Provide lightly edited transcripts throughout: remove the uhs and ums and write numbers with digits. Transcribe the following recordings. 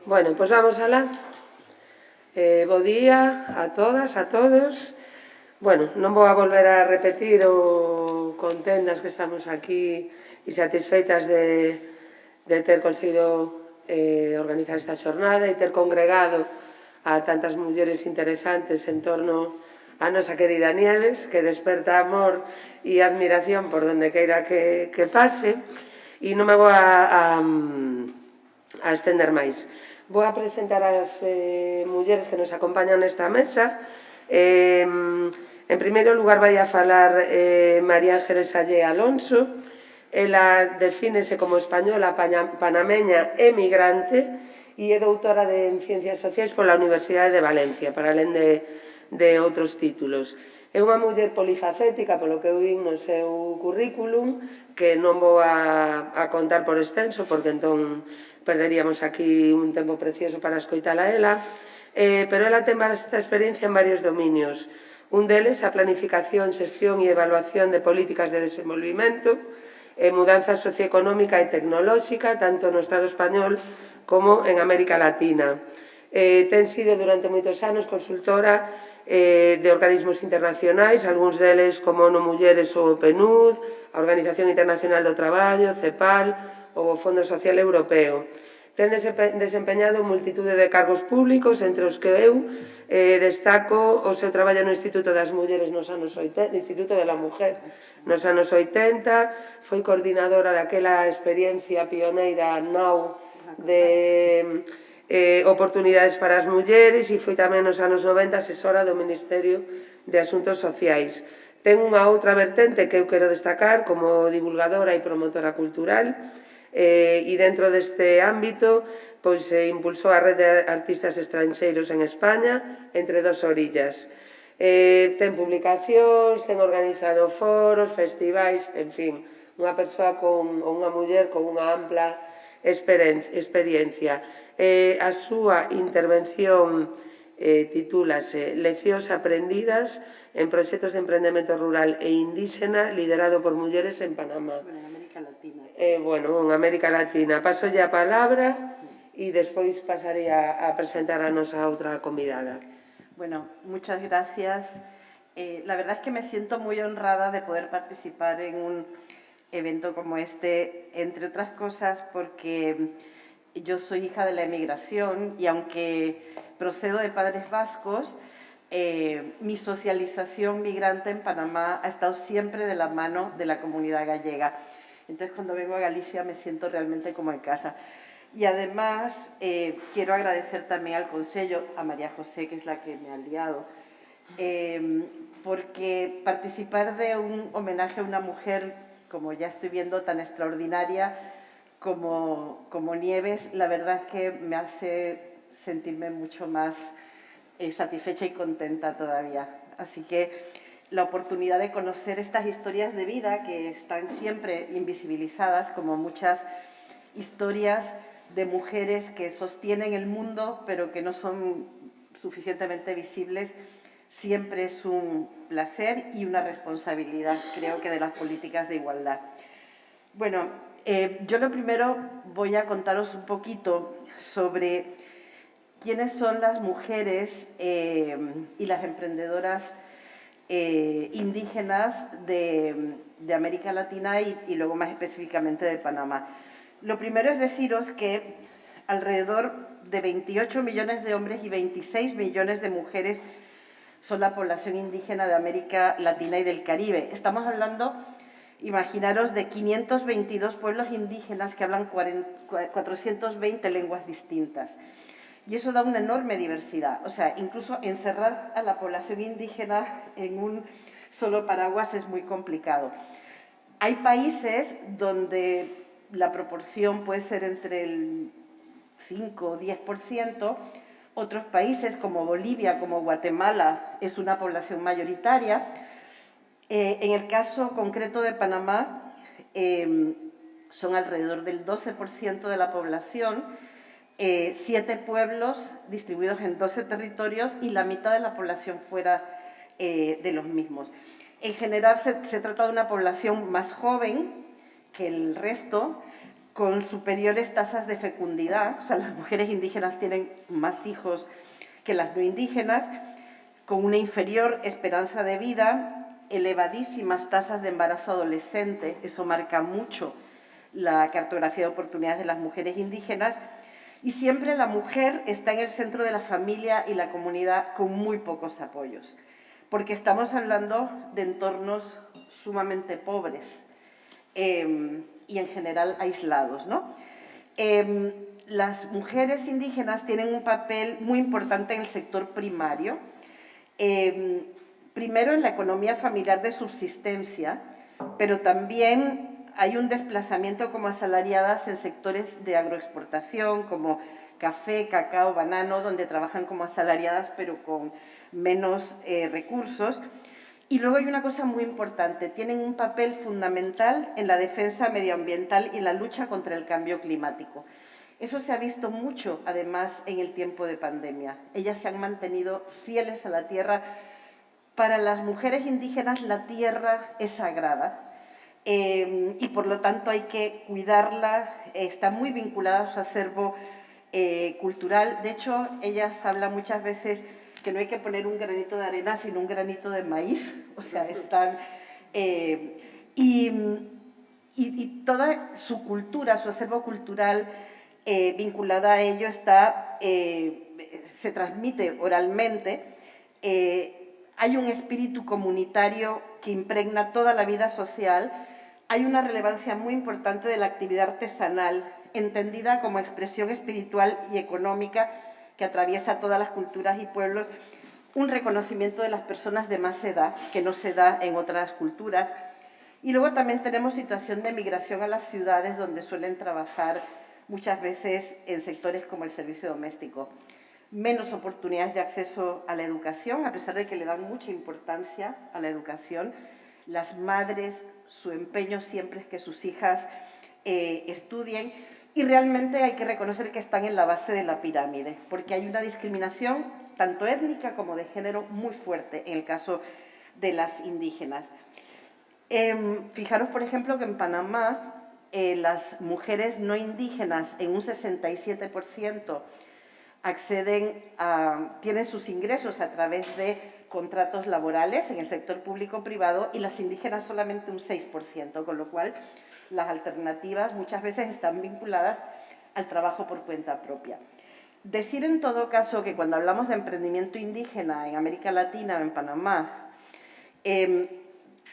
Bueno, pois vamos alá. Bo día a todas, a todos. Bueno, non vou a volver a repetir o contendas que estamos aquí e satisfeitas de ter conseguido organizar esta xornada e ter congregado a tantas mulleres interesantes en torno a nosa querida Nieves, que desperta amor e admiración por donde queira que pase, e non me vou a estender máis. Vou a presentar as mulleres que nos acompañan nesta mesa. En primeiro lugar vai a falar María Ángeles Sallé Alonso. Ela defínese como española, panameña e migrante e é doutora en Ciencias Sociais pola Universidade de Valencia, para alén de outros títulos. É unha muller polifacética, polo que eu vi no seu currículum, que non vou a contar por extenso, porque entón perderíamos aquí un tempo precioso para escoitala a ela, pero ela ten esta experiencia en varios dominios. Un deles, a planificación, xestión e evaluación de políticas de desenvolvimento, mudanza socioeconómica e tecnolóxica, tanto no Estado español como en América Latina. Ten sido durante moitos anos consultora de organismos internacionais, algúns deles como ONU Mulleres ou o PNUD, a Organización Internacional do Traballo, CEPAL, ou o Fondo Social Europeo. Ten desempeñado multitude de cargos públicos, entre os que eu destaco o seu traballo no Instituto das Mulleres nos anos 80, Instituto de la Mujer nos anos 80, foi coordinadora daquela experiencia pioneira NOW de oportunidades para as mulleres e foi tamén nos anos 90 asesora do Ministerio de Asuntos Sociais. Ten unha outra vertente que eu quero destacar como divulgadora e promotora cultural, e dentro deste ámbito impulsou a Rede de Artistas Estranxeiros en España entre dos orillas. Ten publicacións, ten organizado foros, festivais, en fin, unha persoa unha muller con unha ampla experiencia. A súa intervención titúlase Leccións aprendidas en proxectos de emprendemento rural e indíxena liderado por mulleres en Panamá. En América Latina. Bueno, en América Latina. Pasolle a palabra e despois pasaré a presentar a nosa outra convidada. Bueno, muchas gracias. La verdad es que me siento muy honrada de poder participar en un evento como este, entre otras cosas porque yo soy hija de la emigración y aunque procedo de padres vascos, mi socialización migrante en Panamá ha estado siempre de la mano de la comunidad gallega. Entonces, cuando vengo a Galicia me siento realmente como en casa. Y además, quiero agradecer también al Consello, a María José, que es la que me ha liado, porque participar de un homenaje a una mujer, como ya estoy viendo, tan extraordinaria como Nieves, la verdad es que me hace sentirme mucho más satisfecha y contenta todavía. Así que la oportunidad de conocer estas historias de vida que están siempre invisibilizadas, como muchas historias de mujeres que sostienen el mundo pero que no son suficientemente visibles, siempre es un placer y una responsabilidad, creo que, de las políticas de igualdad. Bueno, yo lo primero voy a contaros un poquito sobre quiénes son las mujeres y las emprendedoras indígenas de América Latina y luego más específicamente de Panamá. Lo primero es deciros que alrededor de 28 millones de hombres y 26 millones de mujeres son la población indígena de América Latina y del Caribe. Estamos hablando, imaginaros, de 522 pueblos indígenas que hablan 420 lenguas distintas. Y eso da una enorme diversidad. O sea, incluso encerrar a la población indígena en un solo paraguas es muy complicado. Hay países donde la proporción puede ser entre el 5 o 10%. Otros países como Bolivia, como Guatemala, es una población mayoritaria. En el caso concreto de Panamá, son alrededor del 12% de la población, 7 pueblos distribuidos en 12 territorios y la mitad de la población fuera de los mismos. En general se trata de una población más joven que el resto, con superiores tasas de fecundidad, o sea, las mujeres indígenas tienen más hijos que las no indígenas, con una inferior esperanza de vida, elevadísimas tasas de embarazo adolescente, eso marca mucho la cartografía de oportunidades de las mujeres indígenas, y siempre la mujer está en el centro de la familia y la comunidad con muy pocos apoyos, porque estamos hablando de entornos sumamente pobres y en general aislados, ¿no? Las mujeres indígenas tienen un papel muy importante en el sector primario, primero en la economía familiar de subsistencia, pero también hay un desplazamiento como asalariadas en sectores de agroexportación, como café, cacao, banano, donde trabajan como asalariadas pero con menos recursos. Y luego hay una cosa muy importante, tienen un papel fundamental en la defensa medioambiental y la lucha contra el cambio climático. Eso se ha visto mucho, además, en el tiempo de pandemia. Ellas se han mantenido fieles a la tierra. Para las mujeres indígenas la tierra es sagrada y por lo tanto hay que cuidarla, está muy vinculada a su acervo cultural. De hecho, ellas hablan muchas veces que no hay que poner un granito de arena, sino un granito de maíz, o sea, están... y toda su cultura, su acervo cultural vinculada a ello se transmite oralmente. Hay un espíritu comunitario que impregna toda la vida social. Hay una relevancia muy importante de la actividad artesanal, entendida como expresión espiritual y económica que atraviesa todas las culturas y pueblos, un reconocimiento de las personas de más edad que no se da en otras culturas. Y luego también tenemos situación de migración a las ciudades, donde suelen trabajar muchas veces en sectores como el servicio doméstico. Menos oportunidades de acceso a la educación, a pesar de que le dan mucha importancia a la educación. Las madres, su empeño siempre es que sus hijas estudien, y realmente hay que reconocer que están en la base de la pirámide, porque hay una discriminación tanto étnica como de género muy fuerte en el caso de las indígenas. Fijaros, por ejemplo, que en Panamá las mujeres no indígenas en un 67% tienen sus ingresos a través de contratos laborales en el sector público-privado, y las indígenas solamente un 6%, con lo cual las alternativas muchas veces están vinculadas al trabajo por cuenta propia. Decir en todo caso que cuando hablamos de emprendimiento indígena en América Latina o en Panamá,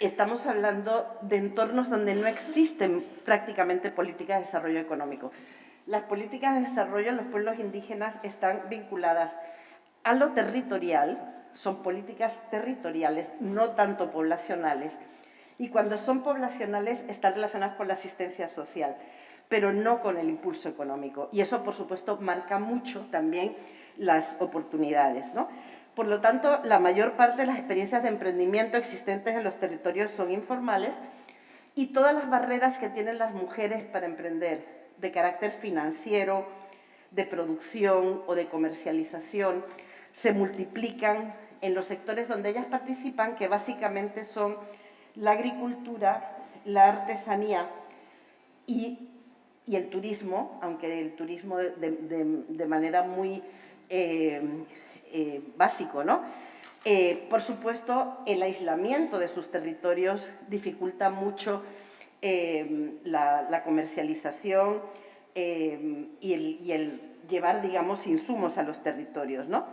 estamos hablando de entornos donde no existen prácticamente políticas de desarrollo económico. Las políticas de desarrollo en los pueblos indígenas están vinculadas a lo territorial, son políticas territoriales, no tanto poblacionales, y cuando son poblacionales están relacionadas con la asistencia social, pero no con el impulso económico, y eso, por supuesto, marca mucho también las oportunidades, ¿no? Por lo tanto, la mayor parte de las experiencias de emprendimiento existentes en los territorios son informales, y todas las barreras que tienen las mujeres para emprender, de carácter financiero, de producción o de comercialización, se multiplican en los sectores donde ellas participan, que básicamente son la agricultura, la artesanía y el turismo, aunque el turismo de manera muy básico, ¿no? Por supuesto, el aislamiento de sus territorios dificulta mucho la comercialización y el llevar, digamos, insumos a los territorios, ¿no?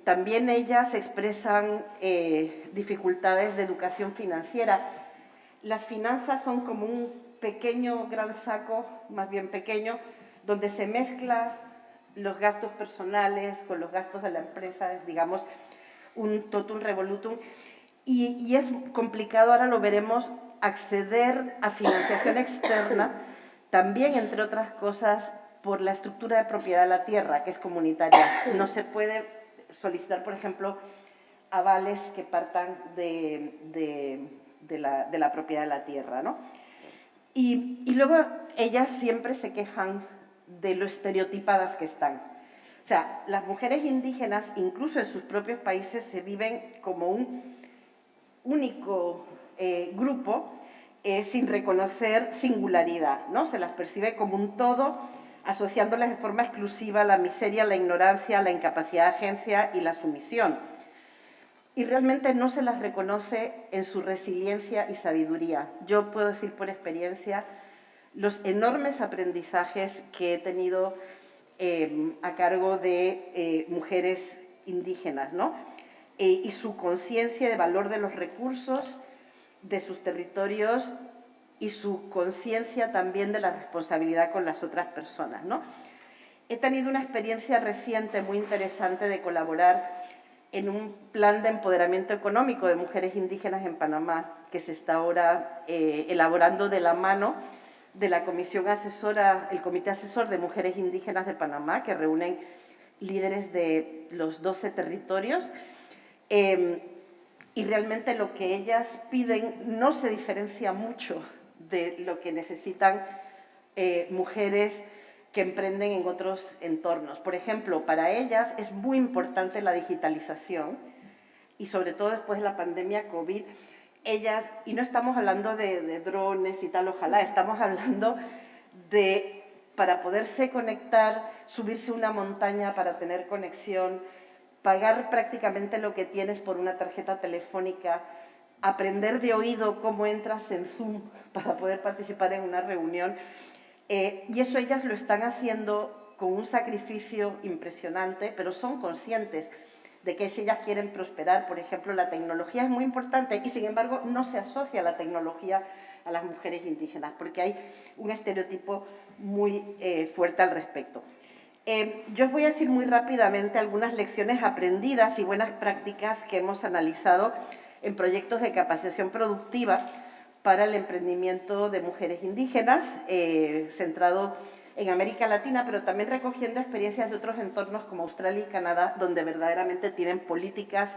También ellas expresan dificultades de educación financiera. Las finanzas son como un pequeño, gran saco, más bien pequeño, donde se mezcla los gastos personales con los gastos de la empresa, es, digamos, un totum revolutum, y es complicado, ahora lo veremos, acceder a financiación externa, también, entre otras cosas, por la estructura de propiedad de la tierra, que es comunitaria. No se puede solicitar, por ejemplo, avales que partan de la propiedad de la tierra, ¿no? Y luego ellas siempre se quejan de lo estereotipadas que están. O sea, las mujeres indígenas, incluso en sus propios países, se viven como un único grupo sin reconocer singularidad, ¿no? Se las percibe como un todo, asociándolas de forma exclusiva a la miseria, la ignorancia, la incapacidad de agencia y la sumisión. Y realmente no se las reconoce en su resiliencia y sabiduría. Yo puedo decir por experiencia los enormes aprendizajes que he tenido a cargo de mujeres indígenas, ¿no? Y su conciencia de valor de los recursos, de sus territorios y su conciencia también de la responsabilidad con las otras personas, ¿no? He tenido una experiencia reciente muy interesante de colaborar en un plan de empoderamiento económico de mujeres indígenas en Panamá, que se está ahora elaborando de la mano de la Comisión Asesora, el Comité Asesor de Mujeres Indígenas de Panamá, que reúnen líderes de los 12 territorios. Y realmente lo que ellas piden no se diferencia mucho de lo que necesitan mujeres que emprenden en otros entornos. Por ejemplo, para ellas es muy importante la digitalización y sobre todo después de la pandemia COVID, ellas, y no estamos hablando de drones y tal, ojalá, estamos hablando de, para poderse conectar, subirse a una montaña para tener conexión, pagar prácticamente lo que tienes por una tarjeta telefónica, aprender de oído cómo entras en Zoom para poder participar en una reunión. Y eso ellas lo están haciendo con un sacrificio impresionante, pero son conscientes de que si ellas quieren prosperar, por ejemplo, la tecnología es muy importante y, sin embargo, no se asocia la tecnología a las mujeres indígenas, porque hay un estereotipo muy fuerte al respecto. Yo os voy a decir muy rápidamente algunas lecciones aprendidas y buenas prácticas que hemos analizado en proyectos de capacitación productiva para el emprendimiento de mujeres indígenas, centrado en América Latina, pero también recogiendo experiencias de otros entornos como Australia y Canadá, donde verdaderamente tienen políticas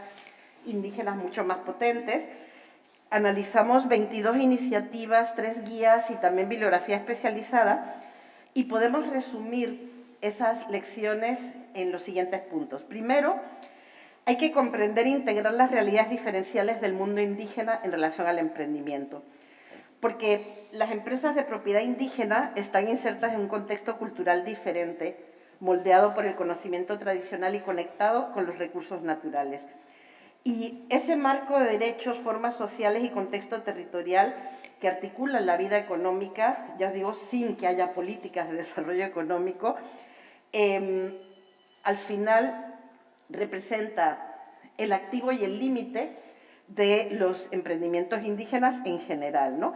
indígenas mucho más potentes. Analizamos 22 iniciativas, 3 guías y también bibliografía especializada, y podemos resumir esas lecciones en los siguientes puntos. Primero, hay que comprender e integrar las realidades diferenciales del mundo indígena en relación al emprendimiento, porque las empresas de propiedad indígena están insertas en un contexto cultural diferente, moldeado por el conocimiento tradicional y conectado con los recursos naturales. Y ese marco de derechos, formas sociales y contexto territorial que articulan la vida económica, ya os digo, sin que haya políticas de desarrollo económico, al final representa el activo y el límite de los emprendimientos indígenas en general, ¿no?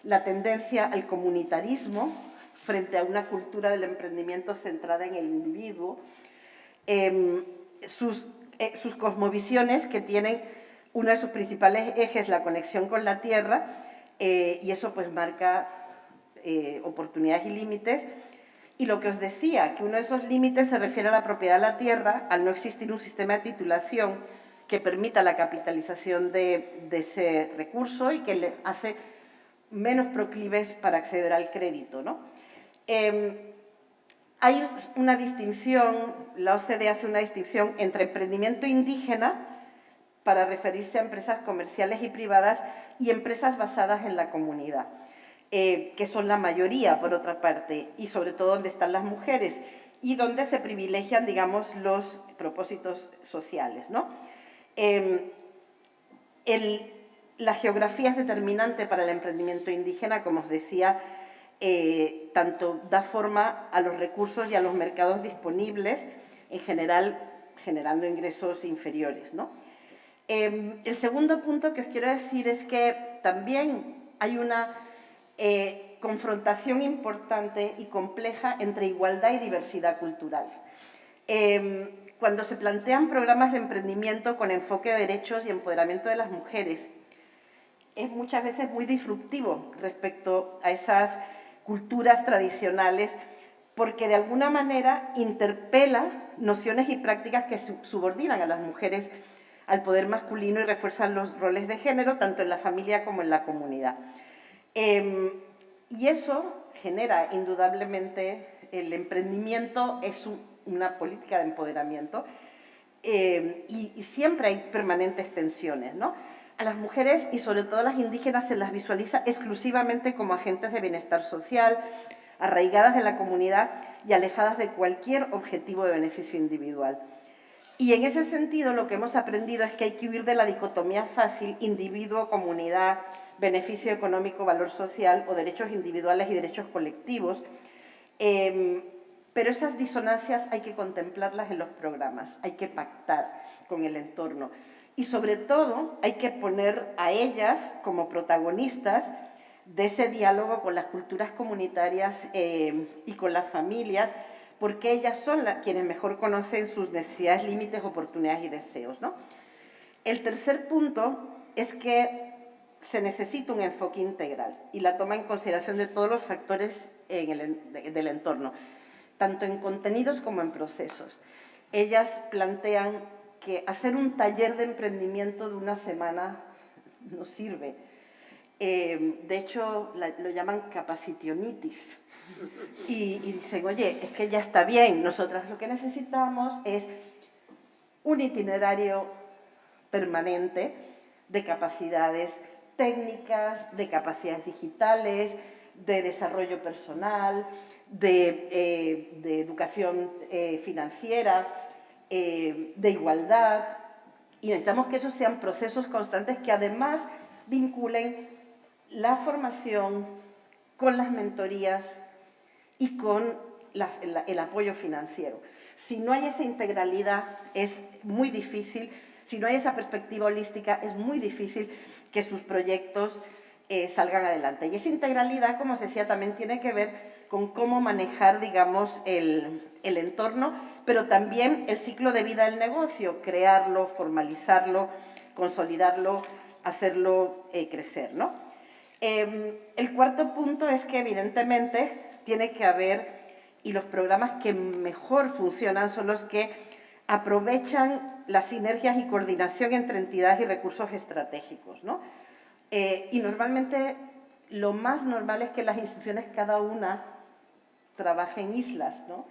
La tendencia al comunitarismo frente a una cultura del emprendimiento centrada en el individuo, sus cosmovisiones que tienen uno de sus principales ejes, la conexión con la tierra, y eso pues marca oportunidades y límites. Y lo que os decía, que uno de esos límites se refiere a la propiedad de la tierra, al no existir un sistema de titulación que permita la capitalización de ese recurso y que le hace menos proclives para acceder al crédito, ¿no? Hay una distinción, la OCDE hace una distinción entre emprendimiento indígena, para referirse a empresas comerciales y privadas, y empresas basadas en la comunidad, que son la mayoría, por otra parte, y sobre todo donde están las mujeres, y donde se privilegian, digamos, los propósitos sociales, ¿no? La geografía es determinante para el emprendimiento indígena, como os decía, tanto da forma a los recursos y a los mercados disponibles, en general generando ingresos inferiores, ¿no? El segundo punto que os quiero decir es que también hay una confrontación importante y compleja entre igualdad y diversidad cultural. Cuando se plantean programas de emprendimiento con enfoque de derechos y empoderamiento de las mujeres, es muchas veces muy disruptivo respecto a esas culturas tradicionales, porque de alguna manera interpela nociones y prácticas que subordinan a las mujeres al poder masculino y refuerzan los roles de género, tanto en la familia como en la comunidad. Y eso genera indudablemente, el emprendimiento es una política de empoderamiento, y siempre hay permanentes tensiones, ¿no? A las mujeres y sobre todo a las indígenas se las visualiza exclusivamente como agentes de bienestar social, arraigadas de la comunidad y alejadas de cualquier objetivo de beneficio individual. Y en ese sentido lo que hemos aprendido es que hay que huir de la dicotomía fácil individuo, comunidad, beneficio económico, valor social o derechos individuales y derechos colectivos. Pero esas disonancias hay que contemplarlas en los programas, hay que pactar con el entorno. Y sobre todo hay que poner a ellas como protagonistas de ese diálogo con las culturas comunitarias y con las familias, porque ellas son quienes mejor conocen sus necesidades, límites, oportunidades y deseos, ¿no? El tercer punto es que se necesita un enfoque integral y la toma en consideración de todos los factores del entorno, tanto en contenidos como en procesos. Ellas plantean que hacer un taller de emprendimiento de una semana no sirve. De hecho, lo llaman capacitionitis. Y dicen, oye, es que ya está bien, nosotras lo que necesitamos es un itinerario permanente de capacidades técnicas, de capacidades digitales, de desarrollo personal, de educación financiera, de igualdad, y necesitamos que esos sean procesos constantes que además vinculen la formación con las mentorías y con el apoyo financiero. Si no hay esa integralidad es muy difícil, si no hay esa perspectiva holística es muy difícil que sus proyectos salgan adelante. Y esa integralidad, como os decía, también tiene que ver con cómo manejar, digamos, el entorno, pero también el ciclo de vida del negocio, crearlo, formalizarlo, consolidarlo, hacerlo crecer, ¿no? El cuarto punto es que evidentemente tiene que haber, y los programas que mejor funcionan son los que aprovechan las sinergias y coordinación entre entidades y recursos estratégicos, ¿no? Y normalmente lo más normal es que las instituciones cada una trabaje en islas, ¿no?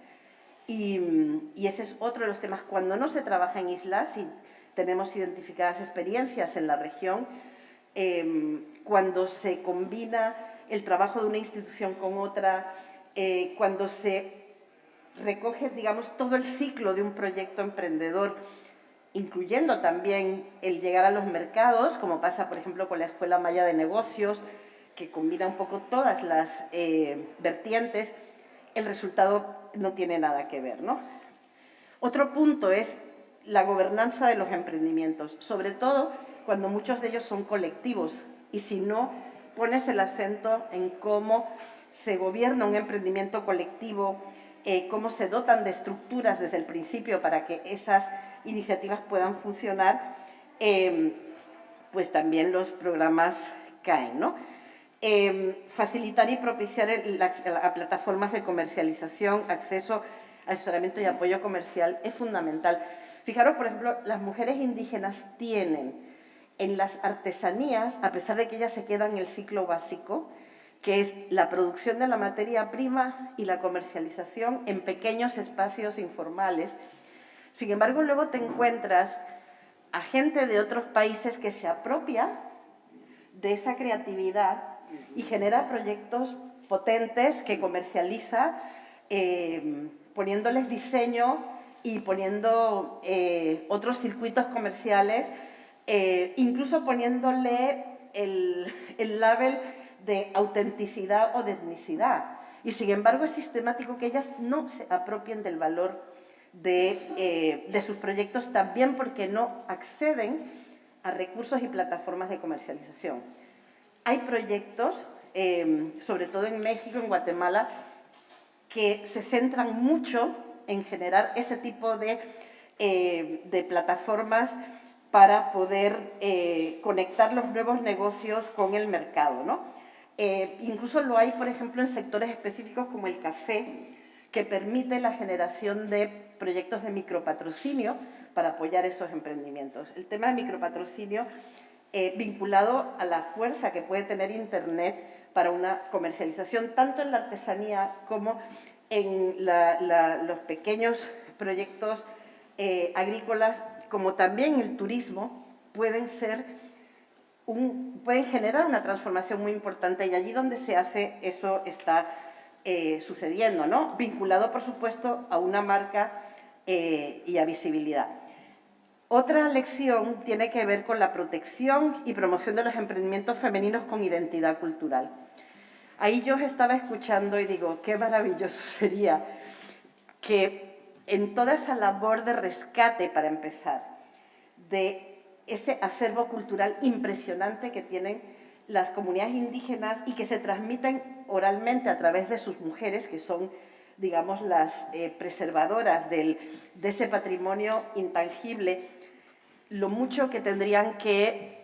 Y ese es otro de los temas. Cuando no se trabaja en islas y tenemos identificadas experiencias en la región, cuando se combina el trabajo de una institución con otra, cuando se recoge, digamos, todo el ciclo de un proyecto emprendedor, incluyendo también el llegar a los mercados, como pasa, por ejemplo, con la Escuela Maya de Negocios, que combina un poco todas las vertientes, el resultado no tiene nada que ver, ¿no? Otro punto es la gobernanza de los emprendimientos, sobre todo cuando muchos de ellos son colectivos, y si no pones el acento en cómo se gobierna un emprendimiento colectivo, cómo se dotan de estructuras desde el principio para que esas iniciativas puedan funcionar, pues también los programas caen, ¿no? Facilitar y propiciar a plataformas de comercialización, acceso, asesoramiento y apoyo comercial es fundamental. Fijaros, por ejemplo, las mujeres indígenas tienen en las artesanías, a pesar de que ellas se quedan en el ciclo básico, que es la producción de la materia prima y la comercialización en pequeños espacios informales. Sin embargo, luego te encuentras a gente de otros países que se apropia de esa creatividad y genera proyectos potentes que comercializa, poniéndoles diseño y poniendo otros circuitos comerciales, incluso poniéndole el label de autenticidad o de etnicidad. Y sin embargo es sistemático que ellas no se apropien del valor de sus proyectos, también porque no acceden a recursos y plataformas de comercialización. Hay proyectos, sobre todo en México, en Guatemala, que se centran mucho en generar ese tipo de plataformas para poder conectar los nuevos negocios con el mercado, ¿no? Incluso lo hay, por ejemplo, en sectores específicos como el café, que permite la generación de proyectos de micropatrocinio para apoyar esos emprendimientos. El tema de micropatrocinio vinculado a la fuerza que puede tener Internet para una comercialización, tanto en la artesanía como en los pequeños proyectos agrícolas, como también el turismo, pueden ser pueden generar una transformación muy importante, y allí donde se hace eso está sucediendo, ¿no? Vinculado, por supuesto, a una marca y a visibilidad. Otra lección tiene que ver con la protección y promoción de los emprendimientos femeninos con identidad cultural. Ahí yo estaba escuchando y digo, qué maravilloso sería que en toda esa labor de rescate, para empezar, de ese acervo cultural impresionante que tienen las comunidades indígenas y que se transmiten oralmente a través de sus mujeres, que son, digamos, las preservadoras de ese patrimonio intangible, lo mucho que tendrían que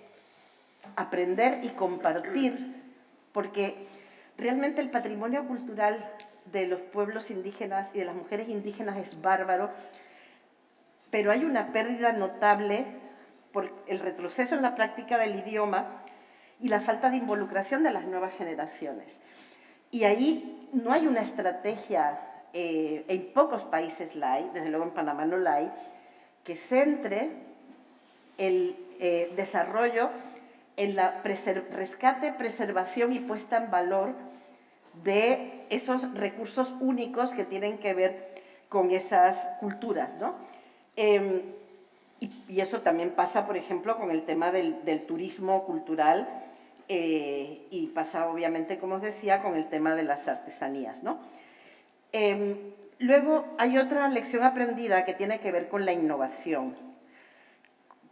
aprender y compartir, porque realmente el patrimonio cultural de los pueblos indígenas y de las mujeres indígenas es bárbaro, pero hay una pérdida notable por el retroceso en la práctica del idioma y la falta de involucración de las nuevas generaciones. Y ahí no hay una estrategia, en pocos países la hay, desde luego en Panamá no la hay, que centre el desarrollo en la rescate, preservación y puesta en valor de esos recursos únicos que tienen que ver con esas culturas, ¿no? Y eso también pasa, por ejemplo, con el tema del turismo cultural y pasa, obviamente, como os decía, con el tema de las artesanías, ¿no? Luego hay otra lección aprendida que tiene que ver con la innovación,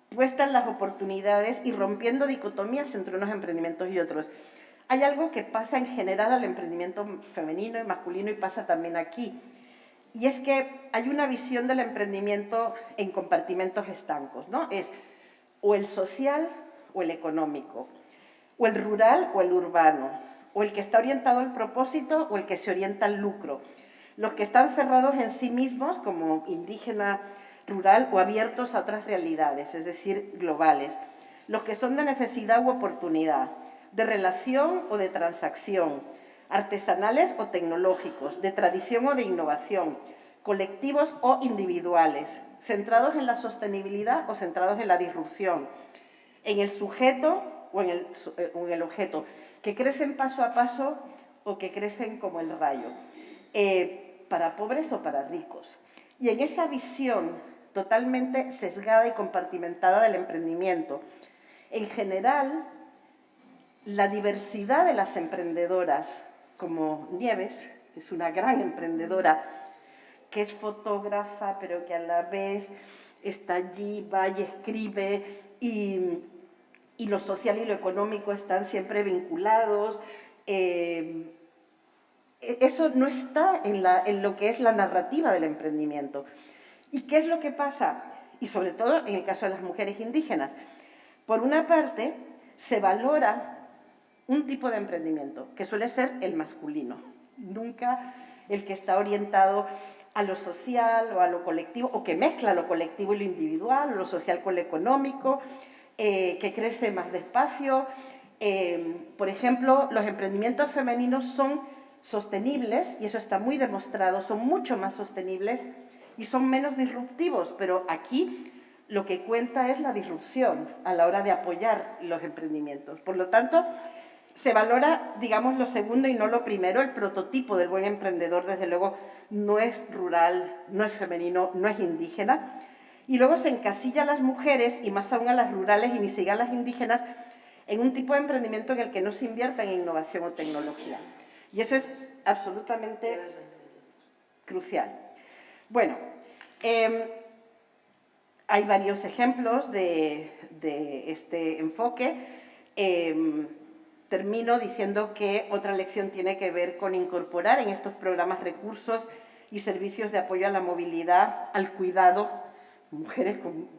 puesta en las oportunidades y rompiendo dicotomías entre unos emprendimientos y otros. Hay algo que pasa en general al emprendimiento femenino y masculino y pasa también aquí, y es que hay una visión del emprendimiento en compartimentos estancos, ¿no? Es o el social o el económico, o el rural o el urbano, o el que está orientado al propósito o el que se orienta al lucro. Los que están cerrados en sí mismos, como indígena, rural, o abiertos a otras realidades, es decir, globales. Los que son de necesidad u oportunidad, de relación o de transacción, artesanales o tecnológicos, de tradición o de innovación, colectivos o individuales, centrados en la sostenibilidad o centrados en la disrupción, en el sujeto o en el objeto, que crecen paso a paso o que crecen como el rayo, para pobres o para ricos. Y en esa visión totalmente sesgada y compartimentada del emprendimiento, en general, la diversidad de las emprendedoras, como Nieves, que es una gran emprendedora, que es fotógrafa, pero que a la vez está allí, va y escribe, y lo social y lo económico están siempre vinculados. Eso no está en lo que es la narrativa del emprendimiento. ¿Y qué es lo que pasa? Y sobre todo en el caso de las mujeres indígenas. Por una parte, se valora un tipo de emprendimiento, que suele ser el masculino, nunca el que está orientado a lo social o a lo colectivo, o que mezcla lo colectivo y lo individual, lo social con lo económico, que crece más despacio. Por ejemplo, los emprendimientos femeninos son sostenibles, y eso está muy demostrado, son mucho más sostenibles y son menos disruptivos, pero aquí lo que cuenta es la disrupción a la hora de apoyar los emprendimientos. Por lo tanto, se valora, digamos, lo segundo y no lo primero. El prototipo del buen emprendedor, desde luego, no es rural, no es femenino, no es indígena. Y luego se encasilla a las mujeres, y más aún a las rurales y ni siquiera a las indígenas, en un tipo de emprendimiento en el que no se invierta en innovación o tecnología. Y eso es absolutamente crucial. Bueno, hay varios ejemplos de este enfoque. Termino diciendo que otra lección tiene que ver con incorporar en estos programas recursos y servicios de apoyo a la movilidad, al cuidado. Mujeres con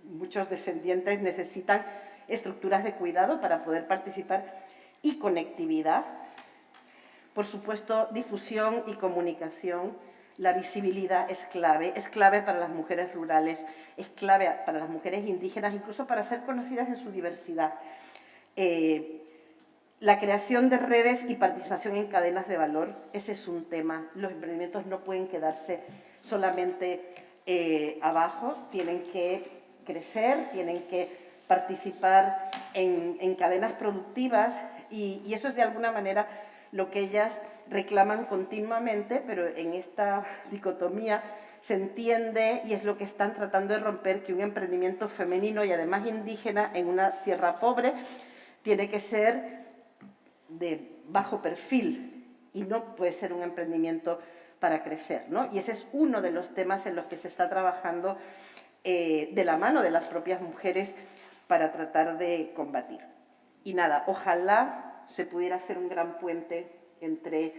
muchos descendientes necesitan estructuras de cuidado para poder participar, y conectividad. Por supuesto, difusión y comunicación. La visibilidad es clave para las mujeres rurales, es clave para las mujeres indígenas, incluso para ser conocidas en su diversidad. La creación de redes y participación en cadenas de valor, ese es un tema. Los emprendimientos no pueden quedarse solamente abajo, tienen que crecer, tienen que participar en cadenas productivas y eso es de alguna manera lo que ellas reclaman continuamente, pero en esta dicotomía se entiende y es lo que están tratando de romper, que un emprendimiento femenino y además indígena en una tierra pobre tiene que ser de bajo perfil y no puede ser un emprendimiento para crecer, ¿no? Y ese es uno de los temas en los que se está trabajando de la mano de las propias mujeres para tratar de combatir. Y nada, ojalá se pudiera hacer un gran puente entre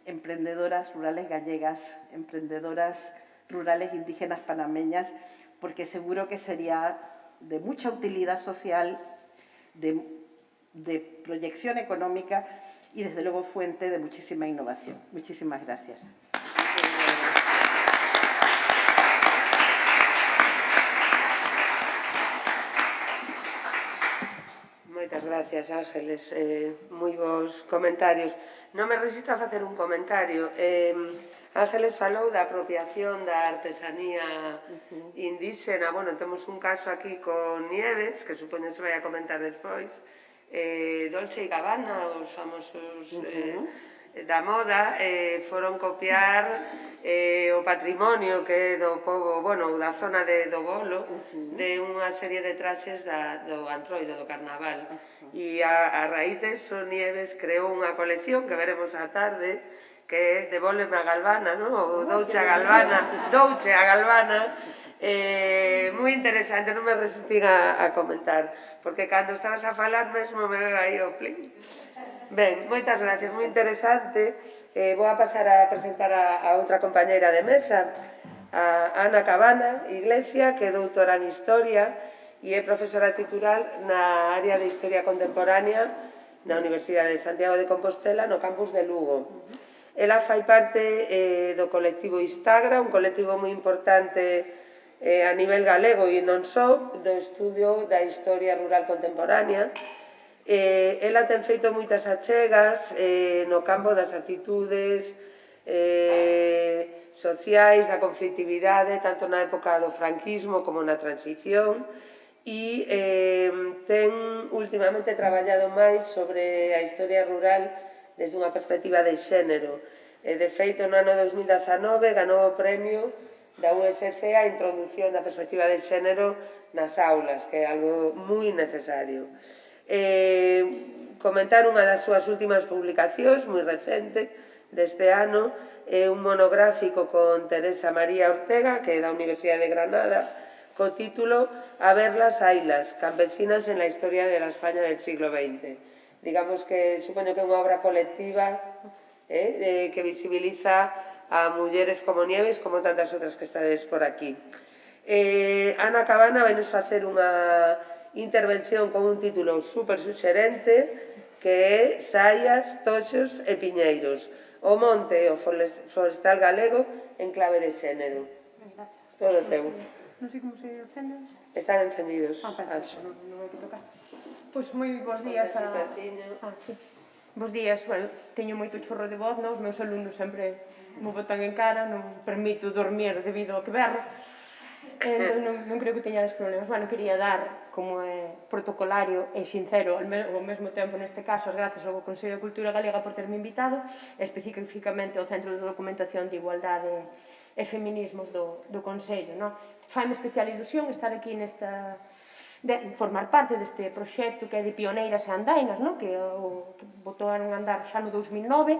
emprendedoras rurales gallegas, emprendedoras rurales indígenas panameñas, porque seguro que sería de mucha utilidad social, de proyección económica y, desde luego, fuente de muchísima innovación. Muchísimas gracias. Moitas gracias, Ángeles. Moi bons comentarios. Non me resisto a facer un comentario. Ángeles falou da apropiación da artesanía indígena. Bueno, temos un caso aquí con Nieves, que supoño se vai a comentar despois. Dolce e Gabbana, os famosos da moda, foron copiar o patrimonio que é do povo, bueno, da zona do Bolo, de unha serie de traxes do Antroido, do Carnaval. E a raíz deso, Nieves creou unha colección que veremos á tarde, que é Devólveme a Galvana, o Douche a Galvana, moi interesante, non me resistín a comentar, porque cando estabas a falar mesmo me veo aí o plin. Ben, moitas gracias, moi interesante. Vou a pasar a presentar a outra compañeira de mesa, a Ana Cabana Iglesia, que é doutora en Historia e é profesora titular na área de Historia Contemporánea na Universidade de Santiago de Compostela, no campus de Lugo. Ela fai parte do colectivo Istagra, un colectivo moi importante a nivel galego e non só, do estudio da historia rural contemporánea. Ela ten feito moitas achegas no campo das actitudes sociais, da conflictividade, tanto na época do franquismo como na transición, e ten últimamente traballado máis sobre a historia rural desde unha perspectiva de xénero. De feito, no ano 2019 ganou o premio da USC a introducción da perspectiva de xénero nas aulas, que é algo moi necesario. Comentar unha das súas últimas publicacións, moi recente, deste ano, é un monográfico con Teresa María Ortega, que é da Universidade de Granada, co título A verlas, ailas, campesinas en la historia de la España del siglo XX. Digamos que, supoño que é unha obra colectiva que visibiliza a mulleres como Nieves, como tantas outras que estades por aquí. Ana Cabana vai nos facer unha intervención con un título super suxerente, que é Saias, Toxos e Piñeiros, o monte e o forestal galego en clave de xénero. Todo teu. Non sei como se encenden. Están encendidos. Perfecto, non hai que tocar. Pois moi bons días a... sí. Bos días, bueno, teño moito chorro de voz, non? Os meus alumnos sempre me botan en cara, non permito dormir debido ao que berro. Entón non creo que teñades problemas. Bueno, quería dar, como é protocolario e sincero ao mesmo tempo neste caso, as gracias ao Consello de Cultura Galega por terme invitado, especificamente ao Centro de Documentación de Igualdade e Feminismos do Consello. Faime especial ilusión estar aquí nesta... formar parte deste proxecto que é de pioneiras e andainas, que botaron a andar xa no 2009,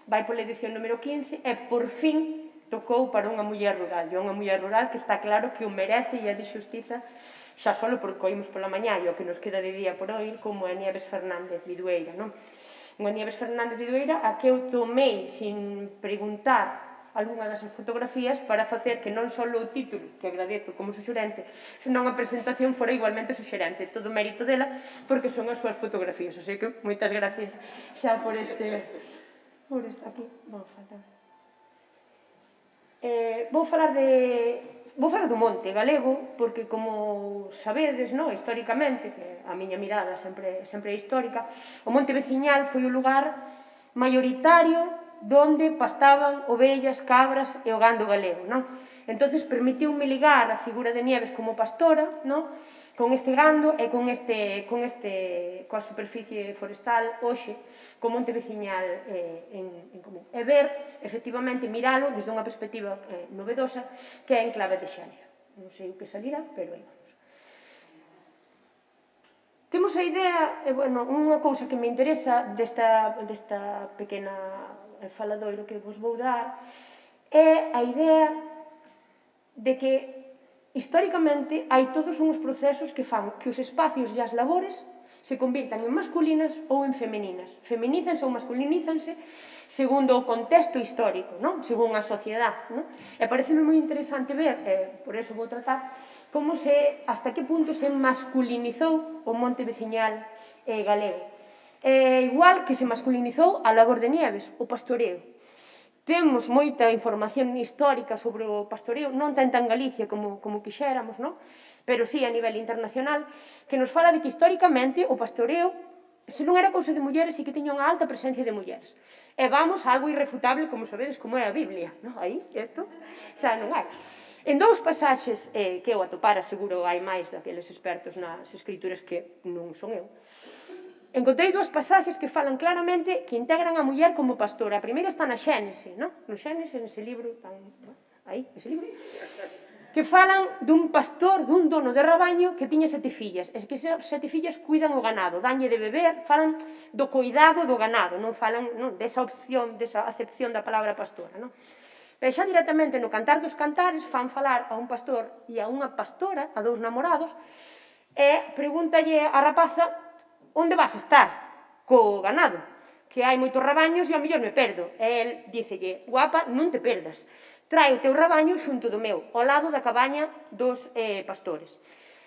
vai pola edición número 15 e por fin tocou para unha muller rural. E unha muller rural que está claro que o merece e é de xustiza, xa só porque oímos pola mañá e o que nos queda de día por oír, como é Nieves Fernández Vidueira. Unha Nieves Fernández Vidueira a que eu tomei sin preguntar algunha das fotografías para facer que non só o título, que agradezo como suxerente, senón a presentación fora igualmente suxerente. Todo mérito dela porque son as súas fotografías. O sea que moitas gracias xa por este... aquí, vamos faltar. Vou falar do monte galego porque, como sabedes, históricamente, que a miña mirada sempre é histórica, o monte veciñal foi o lugar maioritario donde pastaban ovellas, cabras e o gando galego, non? Entonces, permitiume ligar a figura de Nieves como pastora, non? Con este gando e coa superficie forestal hoxe, co monte veciñal en común. E ver, efectivamente, miralo desde unha perspectiva novedosa, que é en clave de xénero. Non sei o que salirá, pero aí vamos. Temos a idea, bueno, unha cousa que me interesa desta pequena faladoiro que vos vou dar é a idea de que históricamente hai todos uns procesos que fan que os espacios e as labores se convirtan en masculinas ou en femeninas. Feminízanse ou masculinízanse segundo o contexto histórico, non? Según a sociedade, non? E pareceme moi interesante ver, por eso vou tratar, como hasta que punto se masculinizou o monte veciñal galego. Igual que se masculinizou a labor de Nieves, o pastoreo. Temos moita información histórica sobre o pastoreo, non tanto en Galicia como quixéramos, non? Pero sí a nivel internacional, que nos fala de que históricamente o pastoreo, se non era cousa de mulleres, e que tiña unha alta presencia de mulleres. E vamos a algo irrefutable, como sabedes, como é a Biblia, non? Aí, isto, xa non hai. En dous pasaxes que eu atopara, seguro hai máis daqueles expertos nas escrituras que non son eu, encontrei dúas pasaxes que falan claramente que integran a muller como pastora. A primeira está na Xénese, non? No Xénese, nese libro tan... aí, ese libro, que falan dun pastor, dun dono de rabaño que tiña 7 fillas, e que esas 7 fillas cuidan o ganado, danlle de beber, falan do cuidado do ganado, non falan desa opción, desa acepción da palabra pastora, non? Pero xa directamente no Cantar dos Cantares fan falar a un pastor e a unha pastora, a dous namorados, e pregúntalle a rapaza: onde vas estar? Co ganado, que hai moitos rabaños e ao mellor me perdo. E el dícelle: guapa, non te perdas, trae o teu rabaño xunto do meu, ao lado da cabaña dos pastores.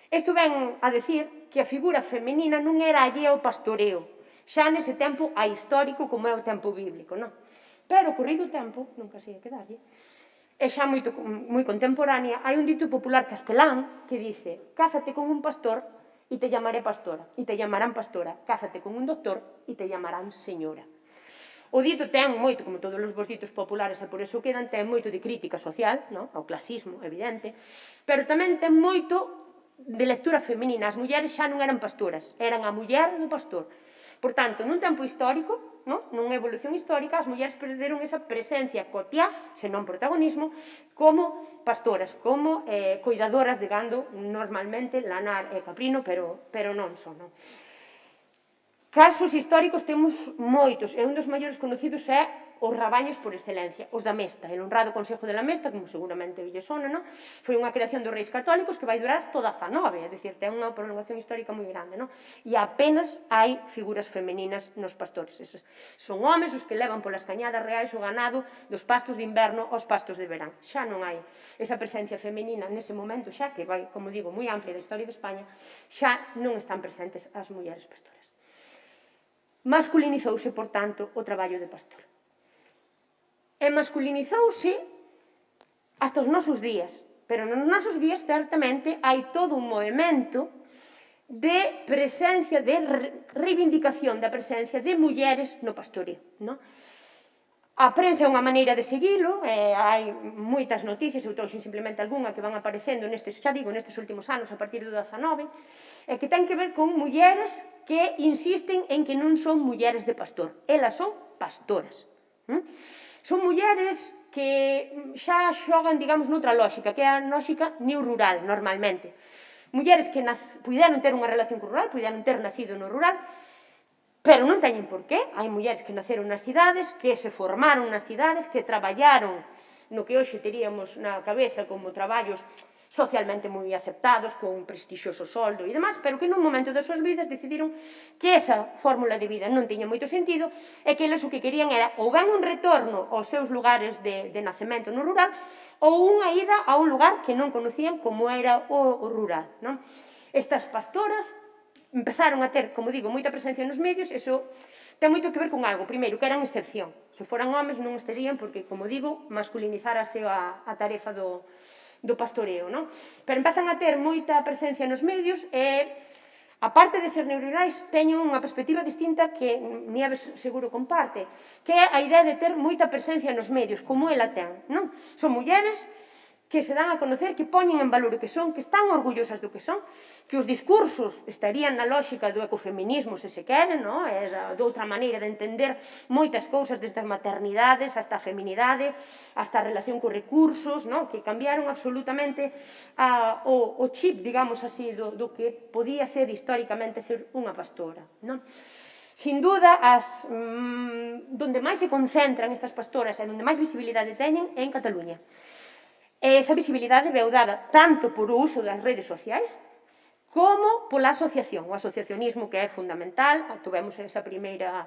Isto ven a decir que a figura femenina non era allea ao pastoreo, xa nese tempo ahistórico como é o tempo bíblico, non? Pero, corrido o tempo, nunca sei a que darlle, e xa moi contemporánea, hai un dito popular castelán que dice: cásate con un pastor e te llamaré pastora, e te llamarán pastora, cásate con un doctor e te llamarán señora. O dito ten moito, como todos os vos ditos populares, e por iso quedan, ten moito de crítica social, non? Ao clasismo, evidente, pero tamén ten moito de lectura femenina. As mulleres xa non eran pastoras, eran a muller do pastor. Por tanto, nun tempo histórico, nunha evolución histórica, as mulleres perderon esa presencia cotiá, senón protagonismo, como pastoras, como cuidadoras de gando, normalmente lanar e caprino, pero non son, non? Casos históricos temos moitos, e un dos maiores conocidos é os rabaños por excelencia, os da Mesta. El honrado Consejo de la Mesta, como seguramente lle sona, non? Foi unha creación dos reis católicos que vai durar toda a 19, é dicir, ten unha prolongación histórica moi grande, non? E apenas hai figuras femeninas nos pastores. Son homes os que levan polas cañadas reais o ganado dos pastos de inverno aos pastos de verán. Xa non hai esa presencia femenina nese momento, xa que vai, como digo, moi amplia da historia de España, xa non están presentes as mulleres pastoras. Masculinizouse, por tanto, o traballo de pastor. E masculinizouse hasta os nosos días, pero nos nosos días, certamente, hai todo un movimento de presencia, de reivindicación da presencia de mulleres no pastoreo, non? A prensa é unha maneira de seguilo, hai moitas noticias, eu trouxe simplemente algunha que van aparecendo nestes, xa digo, nestes últimos anos, a partir do 19, e que ten que ver con mulleres que insisten en que non son mulleres de pastor, elas son pastoras. Son mulleres que xa xogan, digamos, noutra lógica, que é a lógica neo-rural, normalmente. Mulleres que puderon ter unha relación co rural, puderon ter nacido no rural, pero non teñen por qué. Hai mulleres que naceron nas cidades, que se formaron nas cidades, que traballaron no que hoxe teríamos na cabeza como traballos socialmente moi aceptados, con un prestixioso soldo e demás, pero que nun momento das súas vidas decidiron que esa fórmula de vida non tiña moito sentido e que eles o que querían era ou ben un retorno aos seus lugares de nacemento no rural ou unha ida a un lugar que non conocían como era o rural, non? Estas pastoras empezaron a ter, como digo, moita presencia nos medios. Iso ten moito que ver con algo. Primeiro, que eran excepción. Se foran homes non estarían porque, como digo, masculinizárase a tarefa do pastoreo, non? Pero empezan a ter moita presencia nos medios e aparte de ser neoliberais, teñen unha perspectiva distinta que Nieves seguro comparte, que é a idea de ter moita presencia nos medios, como ela ten, non? Son mulleres que se dan a conocer, que poñen en valor o que son, que están orgullosas do que son, que os discursos estarían na lógica do ecofeminismo, se se queren, non? É de outra maneira de entender moitas cousas, desde as maternidades, hasta a feminidade, hasta a relación cos recursos, non? Que cambiaron absolutamente o chip, digamos así, do que podía ser históricamente ser unha pastora, non? Sin duda, donde máis se concentran estas pastoras e onde máis visibilidade teñen é en Cataluña. Esa visibilidade veu dada tanto por o uso das redes sociais como pola asociación, o asociacionismo que é fundamental. Tuvemos esa primeira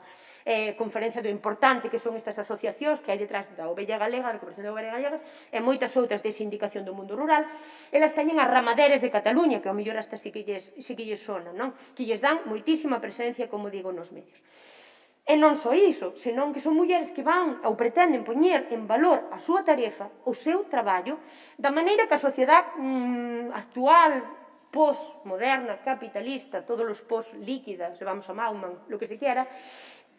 conferencia do importante que son estas asociacións que hai detrás da Ovella Galega, a recuperación da Ovella Galega, e moitas outras de sindicación do mundo rural. Elas teñen as ramaderes de Cataluña, que ao mellor hasta sí que lles sona, non? Que lles dan moitísima presencia, como digo, nos medios. E non só iso, senón que son mulleres que van ou pretenden poñer en valor a súa tarefa, o seu traballo, da maneira que a sociedade actual, post-moderna, capitalista, todos os post-líquidas, vamos a Mauman, lo que se quiera,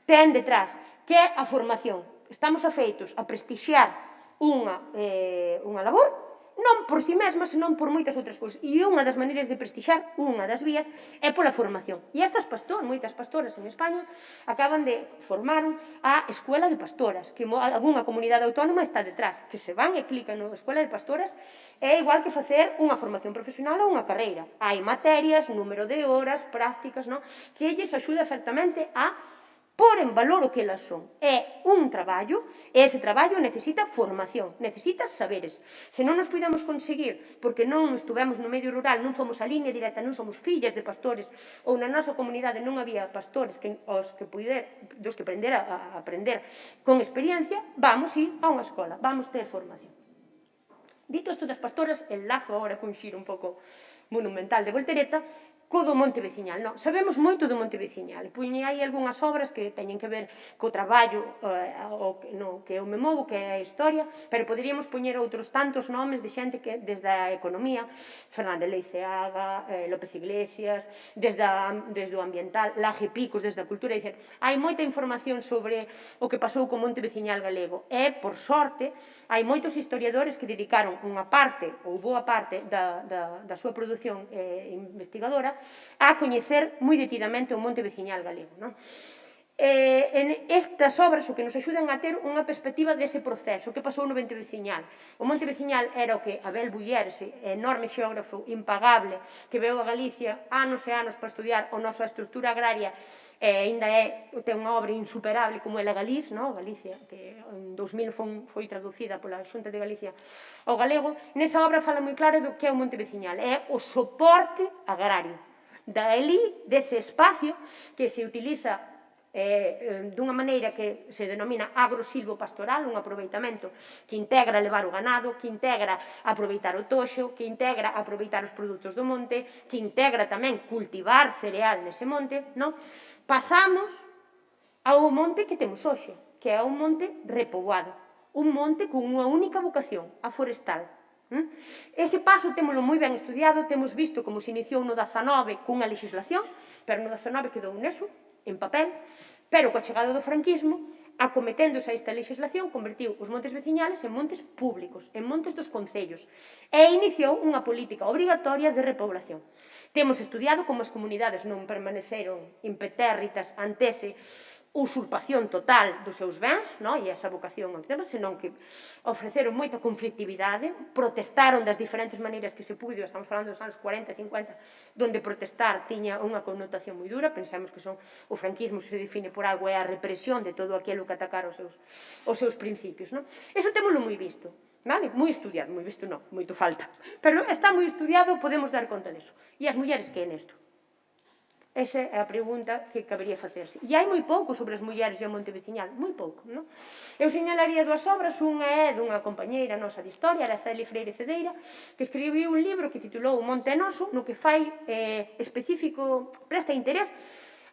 ten detrás, que é a formación. Estamos afeitos a prestixiar unha labor, non por si mesma, senón por moitas outras cousas. E unha das maneiras de prestixiar, unha das vías, é pola formación. E estas moitas pastoras en España, acaban de formar a Escuela de Pastoras, que algunha comunidade autónoma está detrás, que se van e clican na Escuela de Pastoras, é igual que facer unha formación profesional ou unha carreira. Hai materias, número de horas, prácticas, que lles axuda certamente a por en valor o que elas son. É un traballo, e ese traballo necesita formación, necesita saberes. Se non nos podemos conseguir, porque non estuvemos no medio rural, non fomos a línea directa, non somos fillas de pastores, ou na nosa comunidade non había pastores dos que aprender a aprender con experiencia, vamos ir a unha escola, vamos ter formación. Dito isto das pastoras, enlazo agora cun xiro un pouco monumental de voltereta, co do Monte Veciñal. Sabemos moito do Monte Veciñal. Puñei aí algunhas obras que teñen que ver co traballo que eu me movo, que é a historia, pero poderíamos poñer outros tantos nomes de xente que desde a economía, Fernández Leiceaga, López Iglesias, desde o ambiental, Laje Picos, desde a cultura, hai moita información sobre o que pasou co Monte Veciñal galego. E, por sorte, hai moitos historiadores que dedicaron unha parte, ou boa parte, da súa produción investigadora a coñecer moi detidamente o Monte Veciñal galego. En estas obras o que nos axudan a ter unha perspectiva dese proceso que pasou no Monte Veciñal. O Monte Veciñal era o que Abel Buller, ese enorme xeógrafo impagable que veio a Galicia anos e anos para estudiar a nosa estrutura agraria, e ainda ten unha obra insuperable como é a Galís, Galicia, que en 2000 foi traducida pola Xunta de Galicia ao galego. Nesa obra fala moi claro do que é o Monte Veciñal, é o soporte agrario. Daí, dese espacio que se utiliza dunha maneira que se denomina agrosilvopastoral, un aproveitamento que integra levar o ganado, que integra aproveitar o toxo, que integra aproveitar os produtos do monte, que integra tamén cultivar cereal nese monte, pasamos ao monte que temos hoxe, que é un monte repoboado, un monte con unha única vocación, a forestal. Ese paso témolo moi ben estudiado, temos visto como se iniciou no 19 cunha legislación, pero no 19 quedou neso, en papel, pero coa chegada do franquismo, acometéndose a esta legislación, convertiu os montes veciñales en montes públicos, en montes dos concellos, e iniciou unha política obrigatoria de repoblación. Temos estudiado como as comunidades non permaneceron impetérritas ante ese usurpación total dos seus bens, e esa vocación, senón que ofreceron moita conflictividade, protestaron das diferentes maneiras que se puido, estamos falando dos anos 40, 50, donde protestar tiña unha connotación moi dura. Pensemos que o franquismo se define por algo, é a represión de todo aquilo que atacara os seus principios. Eso témolo moi visto, moi estudiado, moi visto non, moito falta, pero está moi estudiado, podemos dar conta deso. E as mulleres que é nesto? Esa é a pregunta que cabería facerse. E hai moi pouco sobre as mulleres e o Monte Veciñal, moi pouco. Eu señalaría dúas obras, unha é dunha compañeira nosa de historia, Araceli Freire Cedeira, que escribiu un libro que titulou O Monte é Noso, no que fai específico, presta interés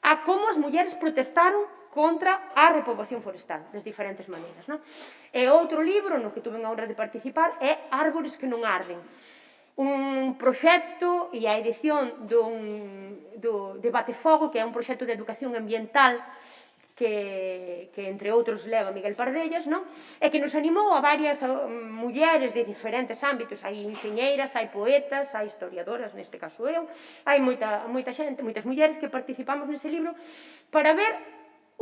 a como as mulleres protestaron contra a repoboación forestal, das diferentes maneiras. E outro libro, no que tuve a honra de participar, é Árbores que non arden, un proxecto e a edición do Batefogo, que é un proxecto de educación ambiental que entre outros leva Miguel Pardellas, non? E que nos animou a varias mulleres de diferentes ámbitos. Hai enxeñeiras, hai poetas, hai historiadoras, neste caso eu, hai moita xente, moitas mulleres que participamos nese libro para ver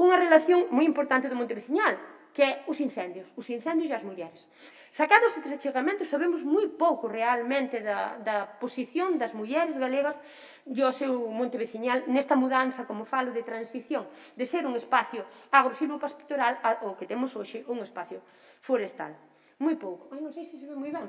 unha relación moi importante do Monte Veciñal, que é os incendios e as mulleres. Sacados estes achegamentos, sabemos moi pouco realmente da posición das mulleres galegas e o seu Monte Veciñal nesta mudanza, como falo, de transición, de ser un espacio agrosilvopastoral ao que temos hoxe un espacio forestal. Moi pouco. Non sei se se ve moi ben.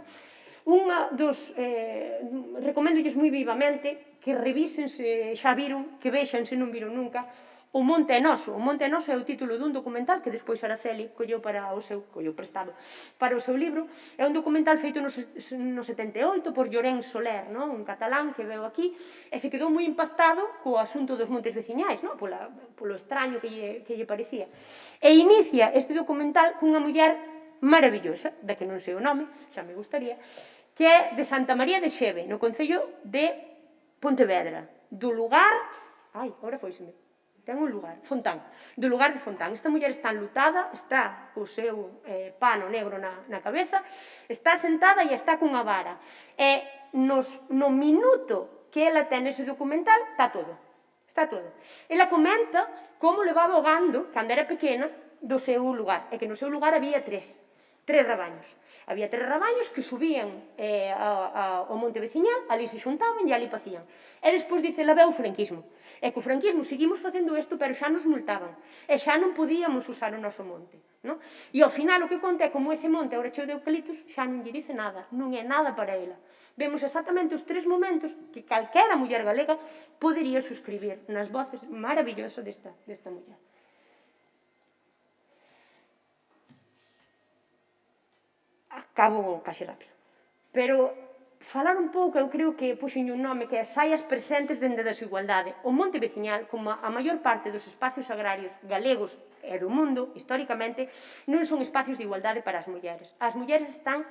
Recoméndolles moi vivamente que revisen se xa viron, que vexan se non viron nunca, O Monte é Noso. O Monte é Noso é o título dun documental que despois Araceli colleu prestado para o seu libro. É un documental feito no 78 por Llorens Soler, un catalán que veu aquí e se quedou moi impactado co asunto dos montes veciñais, polo extraño que lle parecía. E inicia este documental cunha muller maravillosa, da que non sei o nome, xa me gustaría, que é de Santa María de Xeve, no concello de Pontevedra, do lugar... agora foiseme. Ten un lugar, Fontán, do lugar de Fontán. Esta muller está enlutada, está co seu pano negro na cabeza, está sentada e está cunha vara. E no minuto que ela ten ese documental, está todo. Ela comenta como levaba o gando, cando era pequena, do seu lugar. E que no seu lugar había tres rabaños. Había 3 rabaños que subían ao Monte Veciñal, ali se xuntaban e ali pacían. E despois dice, la veu o franquismo. E co franquismo seguimos facendo isto, pero xa nos multaban. E xa non podíamos usar o noso monte. E ao final o que conta é como ese monte, ahora cheo de eucaliptos, xa non lle dice nada, non é nada para ela. Vemos exactamente os 3 momentos que calquera muller galega podería suscribir nas voces maravillosas desta muller. Acabo case rápido. Pero falar un pouco, eu creo que puxenlle un nome que é Saias presentes dende a desigualdade. O Monte Veciñal, como a maior parte dos espacios agrarios galegos e do mundo, históricamente, non son espacios de igualdade para as mulleres. As mulleres están,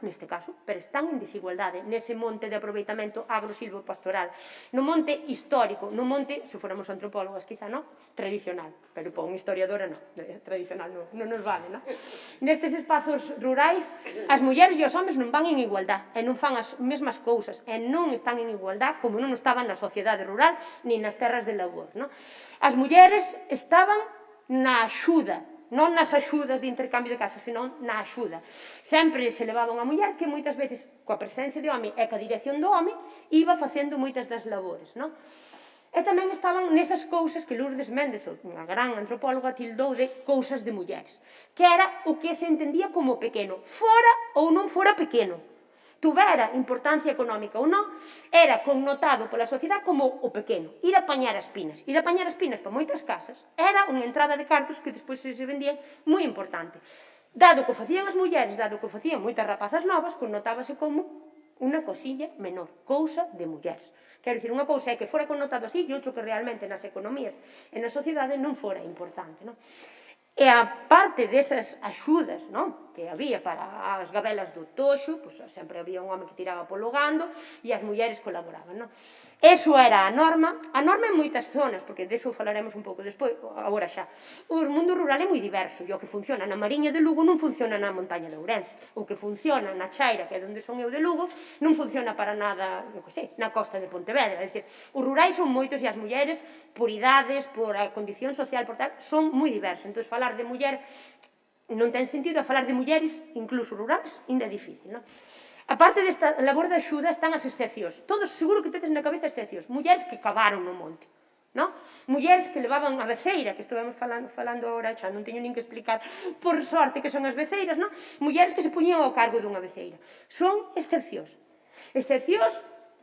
neste caso, pero están en desigualdade nese monte de aproveitamento agrosilvopastoral. No monte histórico, no monte, se fóramos antropólogas, quizá non, tradicional, pero para unha historiadora non, tradicional non nos vale, non? Nestes espazos rurais, as mulleres e os homes non van en igualdade, e non fan as mesmas cousas, e non están en igualdade como non estaban na sociedade rural, nin nas terras de labor, non? As mulleres estaban na axuda, non nas axudas de intercambio de casa, senón na axuda. Sempre se levaba unha muller que moitas veces, coa presencia de home e coa dirección do home, iba facendo moitas das labores, non? E tamén estaban nesas cousas que Lourdes Méndez, unha gran antropóloga, tildou de cousas de mulleres, que era o que se entendía como pequeno, fora ou non fora pequeno, tuvera importancia económica ou non, era connotado pola sociedade como o pequeno, ir a apañar as pinas. Ir a apañar as pinas para moitas casas era unha entrada de cartos que despois se vendían moi importante. Dado que o facían as mulleres, dado que o facían moitas rapazas novas, connotábase como unha cosilla menor, cousa de mulleres. Quero dicir, unha cousa é que fora connotado así e outro que realmente nas economías e na sociedade non fora importante, non? E a parte desas axudas que había para as gabelas do Toxo, sempre había un home que tiraba polo gando e as mulleres colaboraban. Eso era a norma en moitas zonas, porque deso falaremos un pouco despois, agora xa. O mundo rural é moi diverso, e o que funciona na Mariña de Lugo non funciona na montaña de Ourense. O que funciona na Chaira, que é onde son eu de Lugo, non funciona para nada, na costa de Pontevedra. É dicir, os rurais son moitos e as mulleres, por idades, por a condición social, por tal, son moi diversas. Entón, falar de muller non ten sentido, a falar de mulleres, incluso rurais, ainda é difícil, non? A parte desta labor de axuda están as excepcións. Todos seguro que tedes na cabeza excepcións. Mulleres que cavaron no monte. Mulleres que levaban a beceira, que estivemos falando agora, xa non teño nin que explicar por sorte que son as beceiras, mulleres que se poñían ao cargo dunha beceira. Son excepcións. Excepcións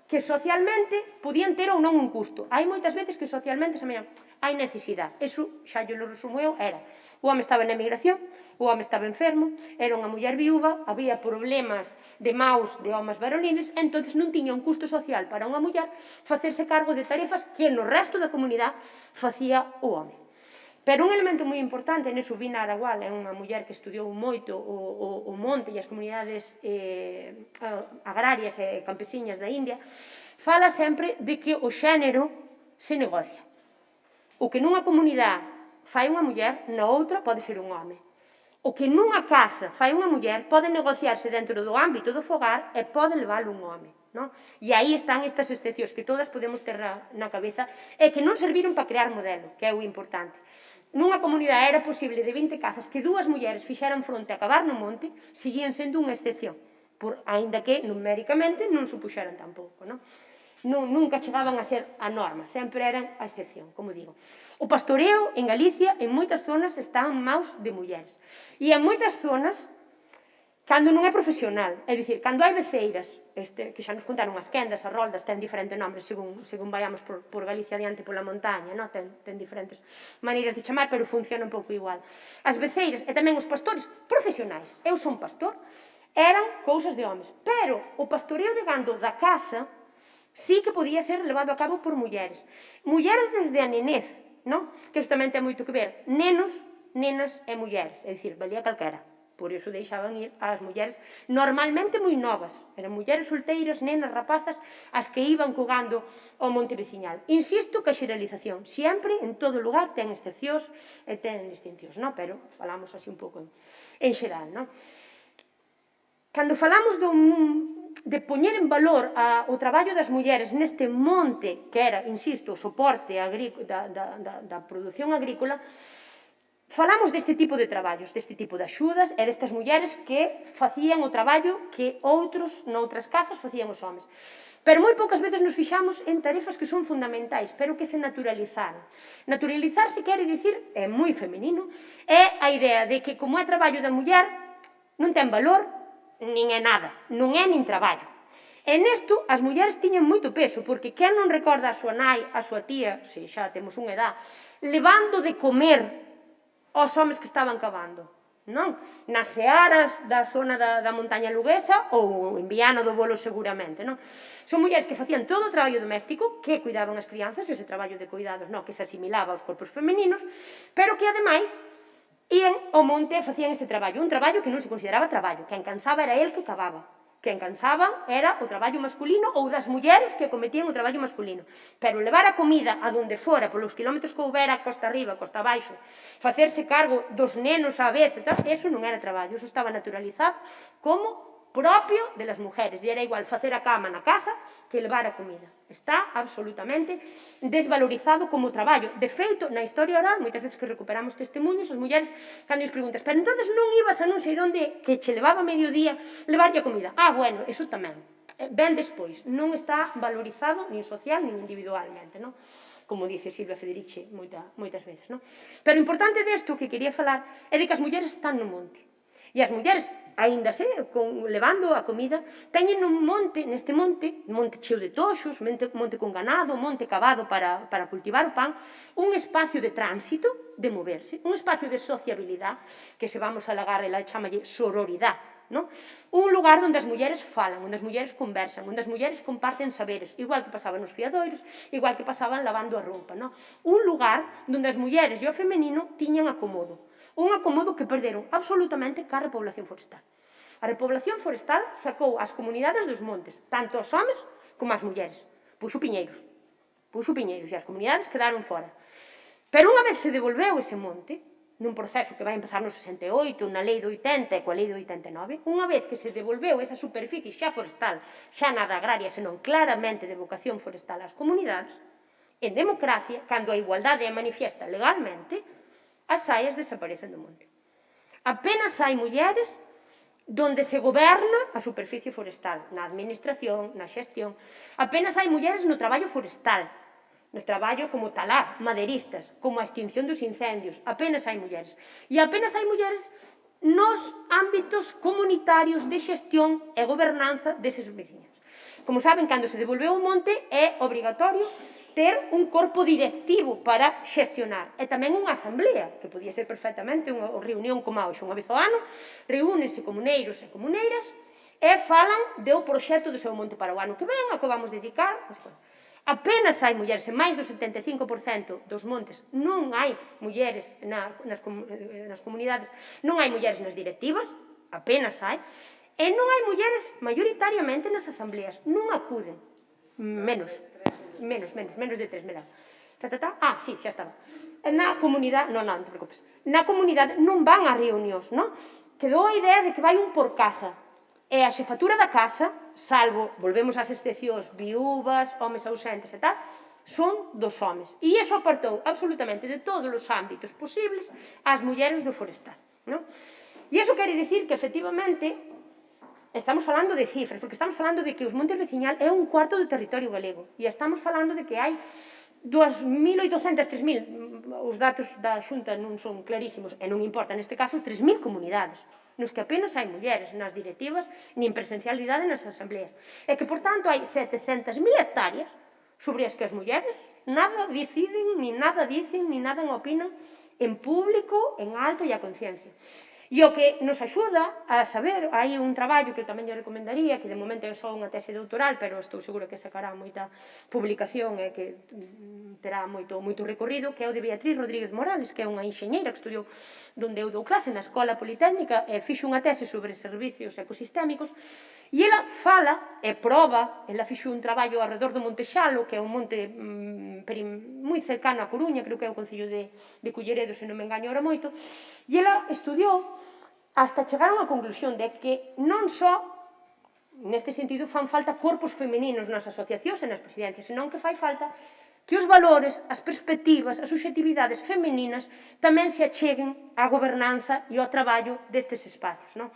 que socialmente podían ter ou non un custo. Hai moitas veces que socialmente se me hai necesidade. Eso, xa yo lo resumo eu, era o home estaba na emigración, o home estaba enfermo, era unha muller viúva, había problemas de maus de homes varoniles, entón non tiña un custo social para unha muller facerse cargo de tarefas que no resto da comunidade facía o home. Pero un elemento moi importante, Subina Aragual é unha muller que estudiou moito o monte e as comunidades agrarias e campesiñas da India, fala sempre de que o xénero se negocia. O que nunha comunidade fai unha muller, na outra pode ser un home. O que nunha casa fai unha muller pode negociarse dentro do ámbito do fogar e pode leválo un home. E aí están estas excepcións que todas podemos ter na cabeza e que non serviron para crear modelo, que é o importante. Nunha comunidade era posible de 20 casas que 2 mulleres fixeran fronte a cavar no monte, seguían sendo unha excepción, aínda que numéricamente non supuxeran tampouco. Nunca chegaban a ser a norma, sempre eran a excepción, como digo. O pastoreo en Galicia, en moitas zonas, está en maus de mulleres. E en moitas zonas, cando non é profesional, é dicir, cando hai beceiras, que xa nos contaron as quendas, as roldas, ten diferente nombre según vayamos por Galicia adiante pola montaña, ten diferentes maneiras de chamar, pero funciona un pouco igual. As beceiras e tamén os pastores profesionais, eu son pastor, eran cousas de homes, pero o pastoreo de gando da casa sí que podía ser levado a cabo por mulleres. Mulleres desde a nenez, que isto tamén ten moito que ver, nenos, nenas e mulleres, é dicir, valía calquera. Por iso deixaban ir as mulleres normalmente moi novas. Eran mulleres solteiras, nenas, rapazas, as que iban cogando ao monte veciñal. Insisto que a xeralización sempre, en todo lugar, ten excepcións e ten distincións, pero falamos así un pouco en xeral. Cando falamos de poñer en valor o traballo das mulleres neste monte que era, insisto, o soporte da produción agrícola, falamos deste tipo de traballos, deste tipo de axudas e destas mulleres que facían o traballo que outros, noutras casas, facían os homes. Pero moi poucas veces nos fixamos en tarefas que son fundamentais, pero que se naturalizaron. Naturalizar, se quere dicir, é moi femenino, é a idea de que como é traballo da muller, non ten valor, nin é nada, non é nin traballo. E nesto, as mulleres tiñan moito peso, porque quen non recorda a súa nai, a súa tía, se xa temos unha edad, levando de comer aos homes que estaban cavando, nas searas da zona da montaña luguesa ou en Viana do Bolo seguramente. Son mulleres que facían todo o traballo doméstico, que cuidaban as crianzas, ese traballo de cuidados que se asimilaba aos corpos femeninos, pero que ademais ían ao monte e facían ese traballo, un traballo que non se consideraba traballo, quen cansaba era el que cavaba. Quen cansaba era o traballo masculino ou das mulleres que cometían o traballo masculino. Pero levar a comida a donde fora, polos kilómetros que houbera, costa arriba, costa abaixo, facerse cargo dos nenos á vez, eso non era traballo, eso estaba naturalizado como propio de las mujeres, e era igual facer a cama na casa que levar a comida. Está absolutamente desvalorizado como traballo. De feito, na historia oral, moitas veces que recuperamos testemunhos, as mulleres, cando lles preguntas, pero entonces non ibas a non sei onde que che levaba medio día levarlle a comida? Bueno, eso tamén. Ben despois. Non está valorizado nin social nin individualmente, como dice Silvia Federici moitas veces. Pero o importante desto que quería falar é de que as mulleres están no monte. E as mulleres, aínda levando a comida, teñen neste monte cheo de toxos, monte con ganado, monte cavado para cultivar o pan, un espacio de tránsito, de moverse, un espacio de sociabilidade, que se vamos a lagar, ela chamalle sororidade, un lugar onde as mulleres falan, onde as mulleres conversan, onde as mulleres comparten saberes, igual que pasaba nos fiadoiros, igual que pasaban lavando a roupa. Un lugar onde as mulleres e o femenino tiñan acomodo. Un acomodo que perderon absolutamente ca repoblación forestal. A repoblación forestal sacou as comunidades dos montes, tanto os homes como as mulleres. Puxo piñeiros, e as comunidades quedaron fora. Pero unha vez se devolveu ese monte, nun proceso que vai empezar no 68, na lei do 80 e coa lei do 89, unha vez que se devolveu esa superficie xa forestal, xa nada agraria, senón claramente de vocación forestal ás comunidades, en democracia, cando a igualdade é manifiesta legalmente, as saias desaparecen do monte. Apenas hai mulleres donde se goberna a superficie forestal, na administración, na xestión. Apenas hai mulleres no traballo forestal, no traballo como talar, maderistas, como a extinción dos incendios. Apenas hai mulleres. E apenas hai mulleres nos ámbitos comunitarios de xestión e gobernanza deses veciños. Como saben, cando se devolveu o monte é obrigatorio ter un corpo directivo para xestionar e tamén unha asamblea, que podía ser perfectamente unha reunión como hoxe, unha vez ao ano, reúnense comuneiros e comuneiras e falan do proxecto do seu monte para o ano que ven, a que vamos dedicar. Apenas hai mulleres, en máis do 75% dos montes non hai mulleres nas comunidades, non hai mulleres nas directivas, apenas hai, e non hai mulleres maioritariamente nas asambleas, non acuden, menos de 3.000. Sí, xa estaba. Na comunidade, non te preocupes, na comunidade non van ás reunións, non? Quedou a idea de que vai un por casa, e a xefatura da casa, salvo, volvemos ás excepcións, viúvas, homes ausentes e tal, son dos homes. E iso apartou absolutamente de todos os ámbitos posibles ás mulleres do forestal. E iso quere dicir que, efectivamente, estamos falando de cifras, porque estamos falando de que os montes veciñal é un cuarto do territorio galego, e estamos falando de que hai 2.800, 3.000, os datos da Xunta non son clarísimos, e non importa, neste caso, 3.000 comunidades, nos que apenas hai mulleres nas directivas, nin presencialidade nas asambleas. E que, por tanto, hai 700.000 hectáreas sobre as que as mulleres nada deciden, ni nada dicen, ni nada opinan en público, en alto e a conciencia. E o que nos axuda a saber, hai un traballo que tamén lle recomendaría, que de momento é só unha tese doutoral, pero estou segura que sacará moita publicación e que terá moito recorrido, que é o de Beatriz Rodríguez Morales, que é unha enxeñeira que estudiou donde eu dou clase na Escola Politécnica e fixo unha tese sobre servicios ecosistémicos, e ela fala e proba, ela fixo un traballo alrededor do Monte Xalo, que é un monte moi cercano a Coruña, creo que é o concello de Culleredo, se non me engaño ahora moito, e ela estudiou hasta chegar a unha conclusión de que non só neste sentido fan falta corpos femininos nas asociacións e nas presidencias, senón que fai falta que os valores, as perspectivas, as subxetividades femininas tamén se acheguen á gobernanza e ao traballo destes espacios, non?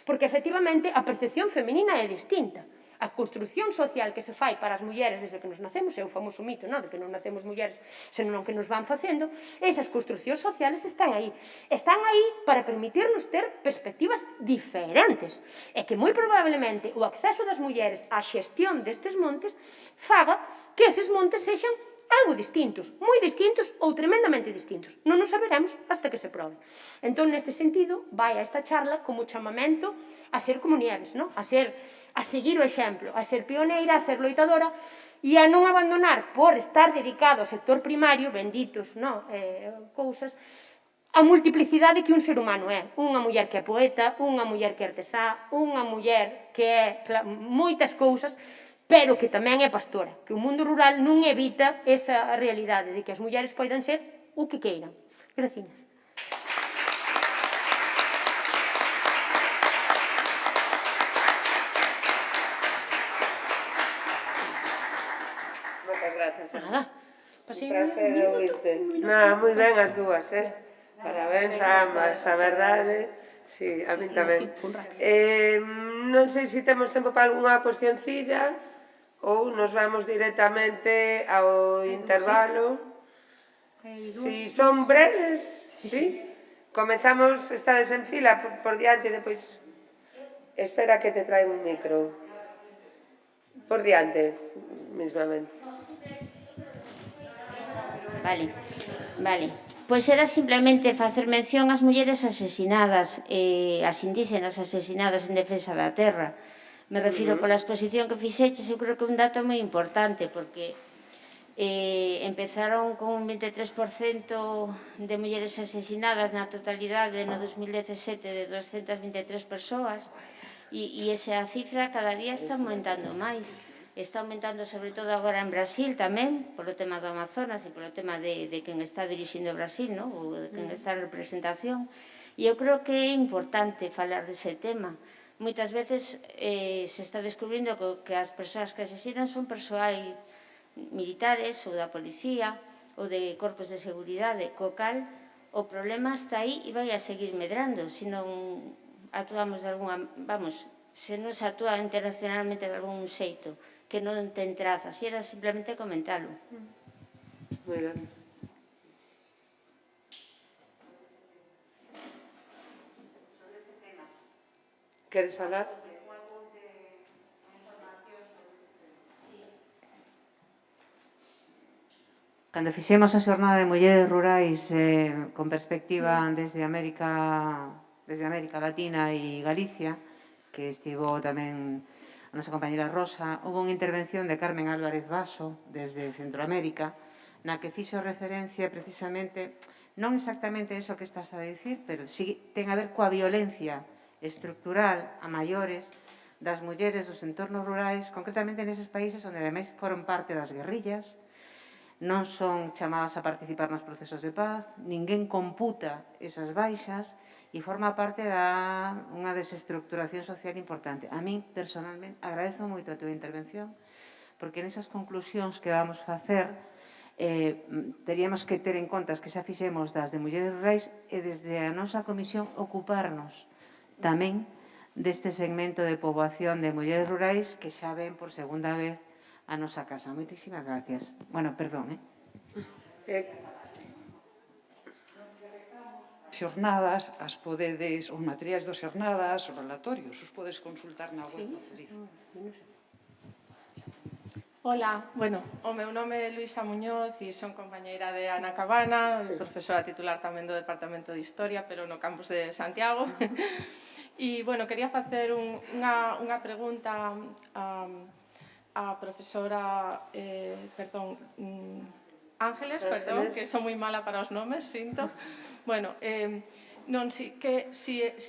Porque, efectivamente, a percepción feminina é distinta. A construción social que se fai para as mulleres desde que nos nacemos, é o famoso mito, non? De que non nacemos mulleres, senón que nos van facendo, esas construcións sociales están aí. Están aí para permitirnos ter perspectivas diferentes. E que, moi probablemente, o acceso das mulleres á xestión destes montes faga que eses montes sexan algo distintos, moi distintos ou tremendamente distintos. Non nos saberemos hasta que se probe. Entón, neste sentido, vai a esta charla como chamamento a ser como Nieves, non? A seguir o exemplo, a ser pioneira, a ser loitadora e a non abandonar por estar dedicado ao sector primario, benditos, non? Cousas, a multiplicidade que un ser humano é. Unha muller que é poeta, unha muller que é artesá, unha muller que é moitas cousas, pero que tamén é pastora, que o mundo rural non evita esa realidade de que as mulleres poidan ser o que queiran. Gracias. Moitas grazas. Nada. Un placer oírte. Nada, moi ben as dúas, Parabéns a ambas, a verdade. Sí, a min tamén. Non sei se temos tempo para algunha cuestioncilla ou nos vamos directamente ao intervalo. Si son breves, sí? Comezamos, estades en fila por diante e depois... Espera que te trae un micro. Por diante, mismamente. Vale. Pois era simplemente facer mención ás mulleres asesinadas, as indígenas asesinadas en defensa da terra. Me refiro pola exposición que fixeches, eu creo que é un dato moi importante, porque empezaron con un 23% de mulleres asesinadas na totalidade no 2017 de 223 persoas, e esa cifra cada día está aumentando máis. Está aumentando sobre todo agora en Brasil tamén, polo tema do Amazonas e polo tema de quen está dirixindo Brasil, ou de quen está en representación. E eu creo que é importante falar dese tema. Moitas veces se está descubrindo que as persoas que asesinan son persoais militares ou da policía ou de corpos de seguridade, co cal o problema está aí e vai a seguir medrando se non actuamos de alguna... se non se actúa internacionalmente de algún xeito que non ten trazas, e era simplemente comentalo. Moi ben. Queres falar? Cando fixemos a xornada de mulleres rurais con perspectiva desde América Latina e Galicia, que estivo tamén a nosa compañera Rosa, houve unha intervención de Carmen Álvarez Vaso, desde Centroamérica, na que fixo referencia precisamente, non exactamente eso que estás a dicir, pero sí ten a ver coa violencia estructural a maiores das mulleres dos entornos rurais, concretamente neses países onde ademais foron parte das guerrillas, non son chamadas a participar nos procesos de paz, ninguén computa esas baixas e forma parte unha desestructuración social importante. A min, personalmente, agradezo moito a túa intervención, porque nesas conclusións que vamos facer teríamos que ter en conta que xa fixemos das de mulleres rurais e desde a nosa comisión ocuparnos tamén deste segmento de poboación de mulleres rurais que xa ven por segunda vez a nosa casa. Moitísimas gracias. Bueno, perdón, xornadas, as podedes, os materiais das xornadas, os relatorios, os podes consultar na web do CEDIF. Hola, bueno, o meu nome é Luisa Muñoz e son compañeira de Ana Cabana, profesora titular tamén do Departamento de Historia, pero no campus de Santiago. E, bueno, quería facer unha pregunta a profesora, Ángeles, perdón, que son moi mala para os nomes, sinto. Bueno, non, si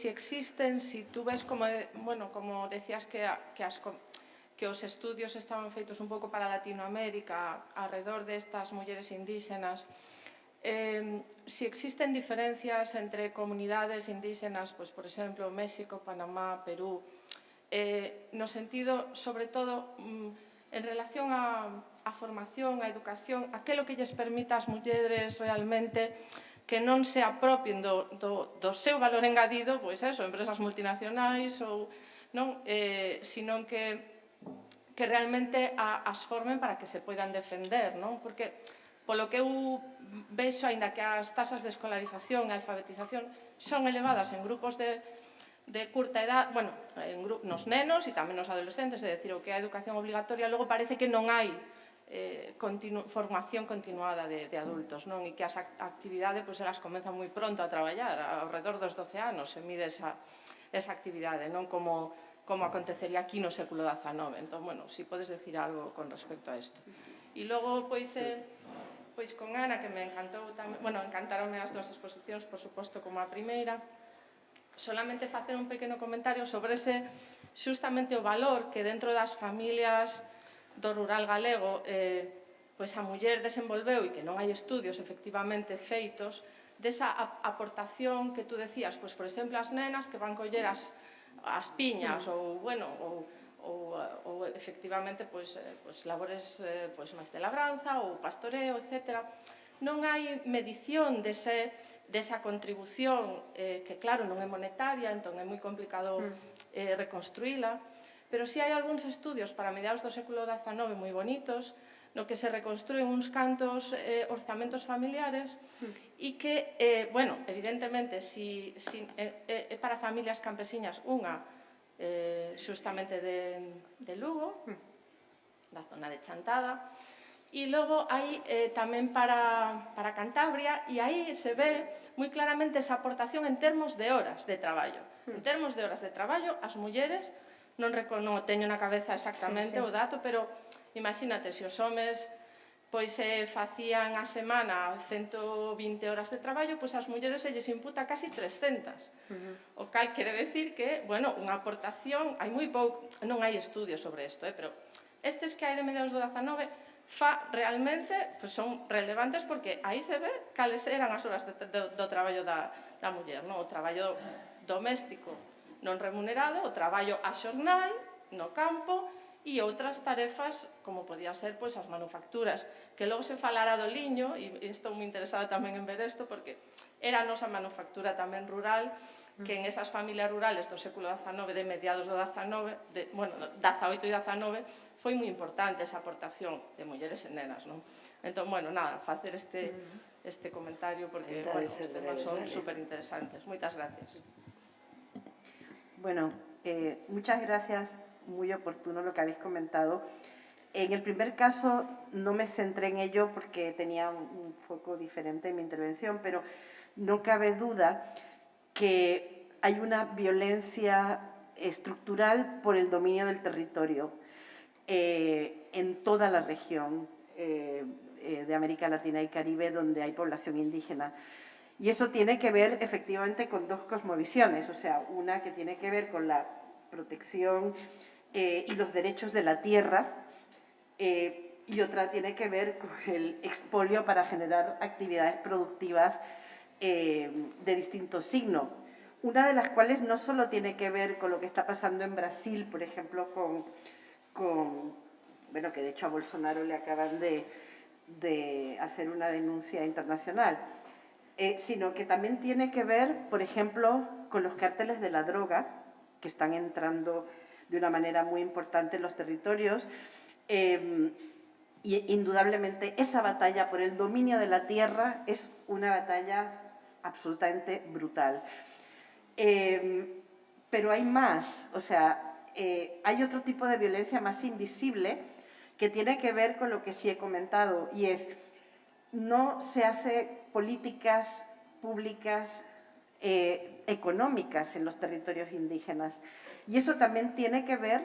existen, si tú ves como, bueno, como decías que os estudios estaban feitos un pouco para Latinoamérica, alrededor destas mulleres indígenas, si existen diferencias entre comunidades indígenas, pues, por exemplo, México, Panamá, Perú, no sentido, sobre todo, en relación á formación, á educación, aquilo que lles permita ás mulleres realmente que non se apropien do seu valor engadido, pois eso, empresas multinacionais, ou non, sino que realmente as formen para que se poidan defender, non? Porque, polo que eu vexo, aínda que as tasas de escolarización e alfabetización son elevadas en grupos de curta edad, bueno, nos nenos e tamén nos adolescentes, é dicir, o que é a educación obligatoria, logo parece que non hai formación continuada de adultos, non? E que as actividades, pois, elas comenzan moi pronto a traballar, ao redor dos 12 anos se mide esa actividade, non? Como acontecería aquí no século XIX. Entón, bueno, si podes decir algo con respecto a isto. E logo, pois con Ana, que me encantou tamén, bueno, encantaronme as dúas exposicións, por suposto, como a primeira, solamente facer un pequeno comentario sobre xustamente o valor que dentro das familias do rural galego pois a muller desenvolveu e que non hai estudios efectivamente feitos desa aportación que tú decías, pois, por exemplo, as nenas que van coller as piñas ou, bueno, ou efectivamente, pois, labores máis de labranza ou pastoreo, etc. Non hai medición desa contribución que, claro, non é monetaria, entón é moi complicado reconstruíla, pero si hai algúns estudios para mediados do século XIX moi bonitos, no que se reconstruen uns cantos orzamentos familiares e que, bueno, evidentemente, é para familias campesiñas unha xustamente de Lugo, da zona de Chantada, e logo hai tamén para Cantabria, e aí se ve moi claramente esa aportación en termos de horas de traballo. En termos de horas de traballo, as mulleres, non teño na cabeza exactamente o dato, pero imagínate, se os homes pois facían a semana 120 horas de traballo, pois as mulleres se lles imputa casi 300. O cal quere decir que, bueno, unha aportación, hai moi pouco, non hai estudios sobre isto, pero estes que hai de mediados do 19 realmente son relevantes porque aí se ve cales eran as horas do traballo da muller, o traballo doméstico non remunerado, o traballo a xornal no campo e outras tarefas como podía ser as manufacturas, que logo se falara do liño, e estou moi interesada tamén en ver isto porque era a nosa manufactura tamén rural, que en esas familias rurales do século XIX, de mediados do XIX, bueno, 18 e 19, foi moi importante esa aportación de mulleres e nenas, non? Entón, bueno, nada, facer este comentario porque, bueno, os temas son superinteresantes. Moitas gracias. Bueno, muchas gracias, muy oportuno lo que habéis comentado. En el primer caso no me centré en ello porque tenía un foco diferente en mi intervención, pero no cabe duda que hay una violencia estructural por el dominio del territorio en toda la región de América Latina y Caribe donde hay población indígena. Y eso tiene que ver efectivamente con dos cosmovisiones, o sea, una que tiene que ver con la protección y los derechos de la tierra y otra tiene que ver con el expolio para generar actividades productivas de distinto signo. Una de las cuales no solo tiene que ver con lo que está pasando en Brasil, por ejemplo, bueno, que de hecho a Bolsonaro le acaban de hacer una denuncia internacional, sino que también tiene que ver, por ejemplo, con los cárteles de la droga, que están entrando de una manera muy importante en los territorios, y indudablemente esa batalla por el dominio de la tierra es una batalla absolutamente brutal. Pero hay más, o sea, hay otro tipo de violencia más invisible que tiene que ver con lo que sí he comentado, y es, no se hace políticas públicas económicas en los territorios indígenas. Y eso también tiene que ver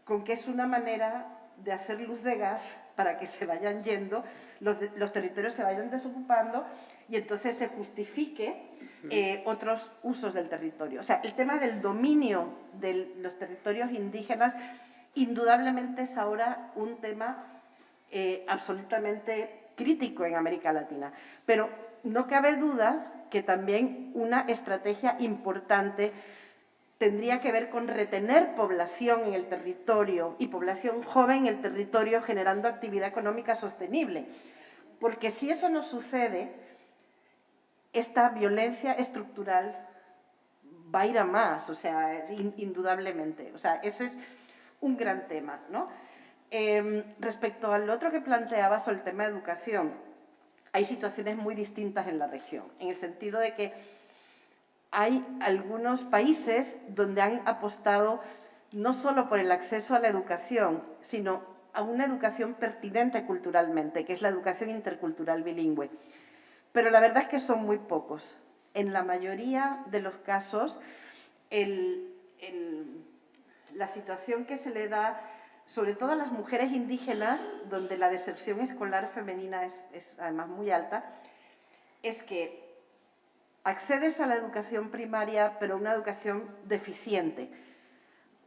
con que es una manera de hacer luz de gas para que se vayan yendo, los territorios se vayan desocupando y entonces se justifique otros usos del territorio. O sea, el tema del dominio de los territorios indígenas indudablemente es ahora un tema absolutamente crítico en América Latina. Pero no cabe duda que también una estrategia importante tendría que ver con retener población en el territorio y población joven en el territorio generando actividad económica sostenible. Porque si eso no sucede, esta violencia estructural va a ir a más, o sea, indudablemente. O sea, ese es un gran tema, ¿no? Respecto al otro que planteaba sobre el tema de educación, hay situaciones muy distintas en la región, en el sentido de que hay algunos países donde han apostado no solo por el acceso a la educación, sino a una educación pertinente culturalmente, que es la educación intercultural bilingüe. Pero la verdad es que son muy pocos. En la mayoría de los casos, la situación que se le da, sobre todo a las mujeres indígenas, donde la deserción escolar femenina es además muy alta, es que accedes a la educación primaria, pero una educación deficiente.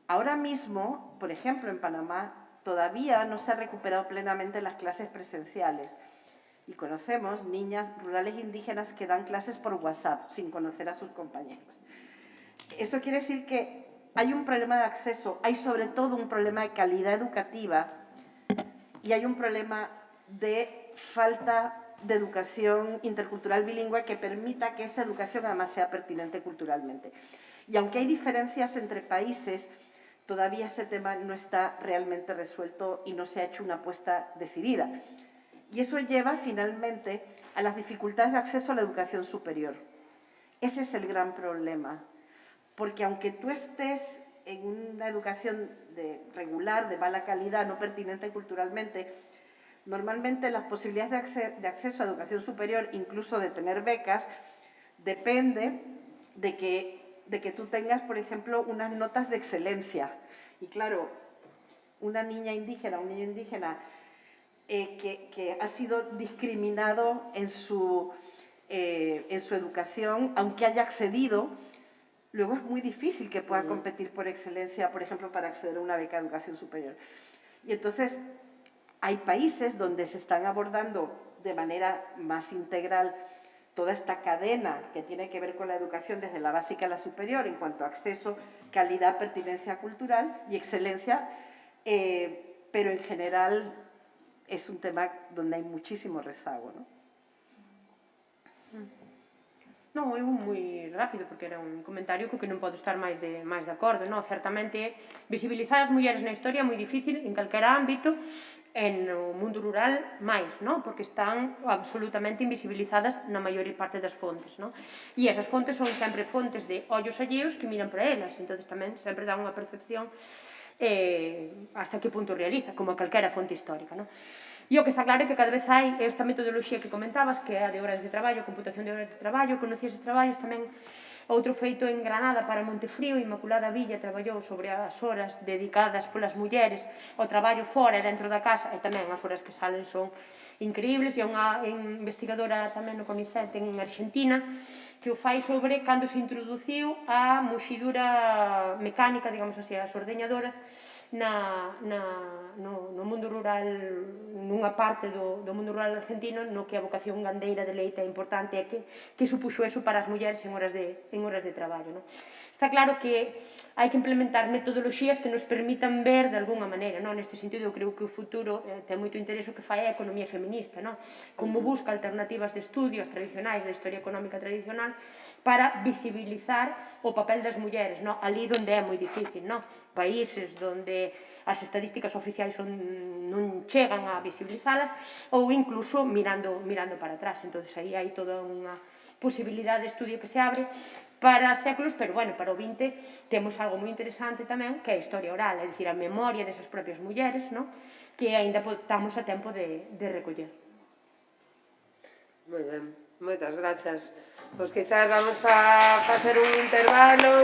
Ahora mismo, por ejemplo, en Panamá, todavía no se ha recuperado plenamente las clases presenciales. Y conocemos niñas rurales indígenas que dan clases por WhatsApp, sin conocer a sus compañeros. Eso quiere decir que hay un problema de acceso, hay sobre todo un problema de calidad educativa y hay un problema de falta de educación intercultural bilingüe que permita que esa educación además sea pertinente culturalmente. Y aunque hay diferencias entre países, todavía ese tema no está realmente resuelto y no se ha hecho una apuesta decidida. Y eso lleva finalmente a las dificultades de acceso a la educación superior. Ese es el gran problema, porque aunque tú estés en una educación regular, de mala calidad, no pertinente culturalmente, normalmente las posibilidades de acceso a educación superior, incluso de tener becas, depende de que tú tengas, por ejemplo, unas notas de excelencia. Y claro, una niña indígena, un niño indígena que ha sido discriminado en su educación, aunque haya accedido, luego es muy difícil que pueda competir por excelencia, por ejemplo, para acceder a una beca de educación superior. Y entonces hay países donde se están abordando de manera más integral toda esta cadena que tiene que ver con la educación desde la básica a la superior en cuanto a acceso, calidad, pertinencia cultural y excelencia, pero en general es un tema donde hai muchísimo rezago, ¿no? Non, eu moi rápido, porque era un comentario co que non podo estar máis de acordo, non? Certamente, visibilizar as mulleres na historia é moi difícil en calquera ámbito, no mundo rural máis, non? Porque están absolutamente invisibilizadas na maior parte das fontes, non? E esas fontes son sempre fontes de ollos alleos que miran para elas, entón tamén sempre dá unha percepción hasta que punto realista, como calquera fonte histórica, non? E o que está claro é que cada vez hai esta metodoloxía que comentabas, que é a de horas de traballo, computación de horas de traballo, conocí eses traballos tamén Outro feito en Granada para Montefrío, Inmaculada Villa traballou sobre as horas dedicadas polas mulleres ao traballo fora e dentro da casa, e tamén as horas que salen son increíbles, e unha investigadora tamén no CONICET en Argentina que o fai sobre cando se introduciu a muxidura mecánica, digamos así, as ordeñadoras no mundo rural, nunha parte do mundo rural argentino no que a vocación gandeira de leite é importante e que supuxo eso para as mulleres en horas de traballo, non? Está claro que hai que implementar metodoloxías que nos permitan ver de alguna maneira, non? Neste sentido, eu creo que o futuro ten moito interese o que fai a economía feminista, non? Como busca alternativas de estudio as tradicionais da historia económica tradicional para visibilizar o papel das mulleres, non? Ali onde é moi difícil, non? Países onde as estadísticas oficiais non chegan a visibilizalas ou incluso mirando para atrás. Entón, aí hai toda unha posibilidade de estudio que se abre para séculos, pero, bueno, para o 20 temos algo moi interesante tamén, que é a historia oral, é dicir, a memoria desas propias mulleres, non? Que aínda estamos a tempo de recoller. Moi ben, moitas grazas. Pois quizás vamos a facer un intervalo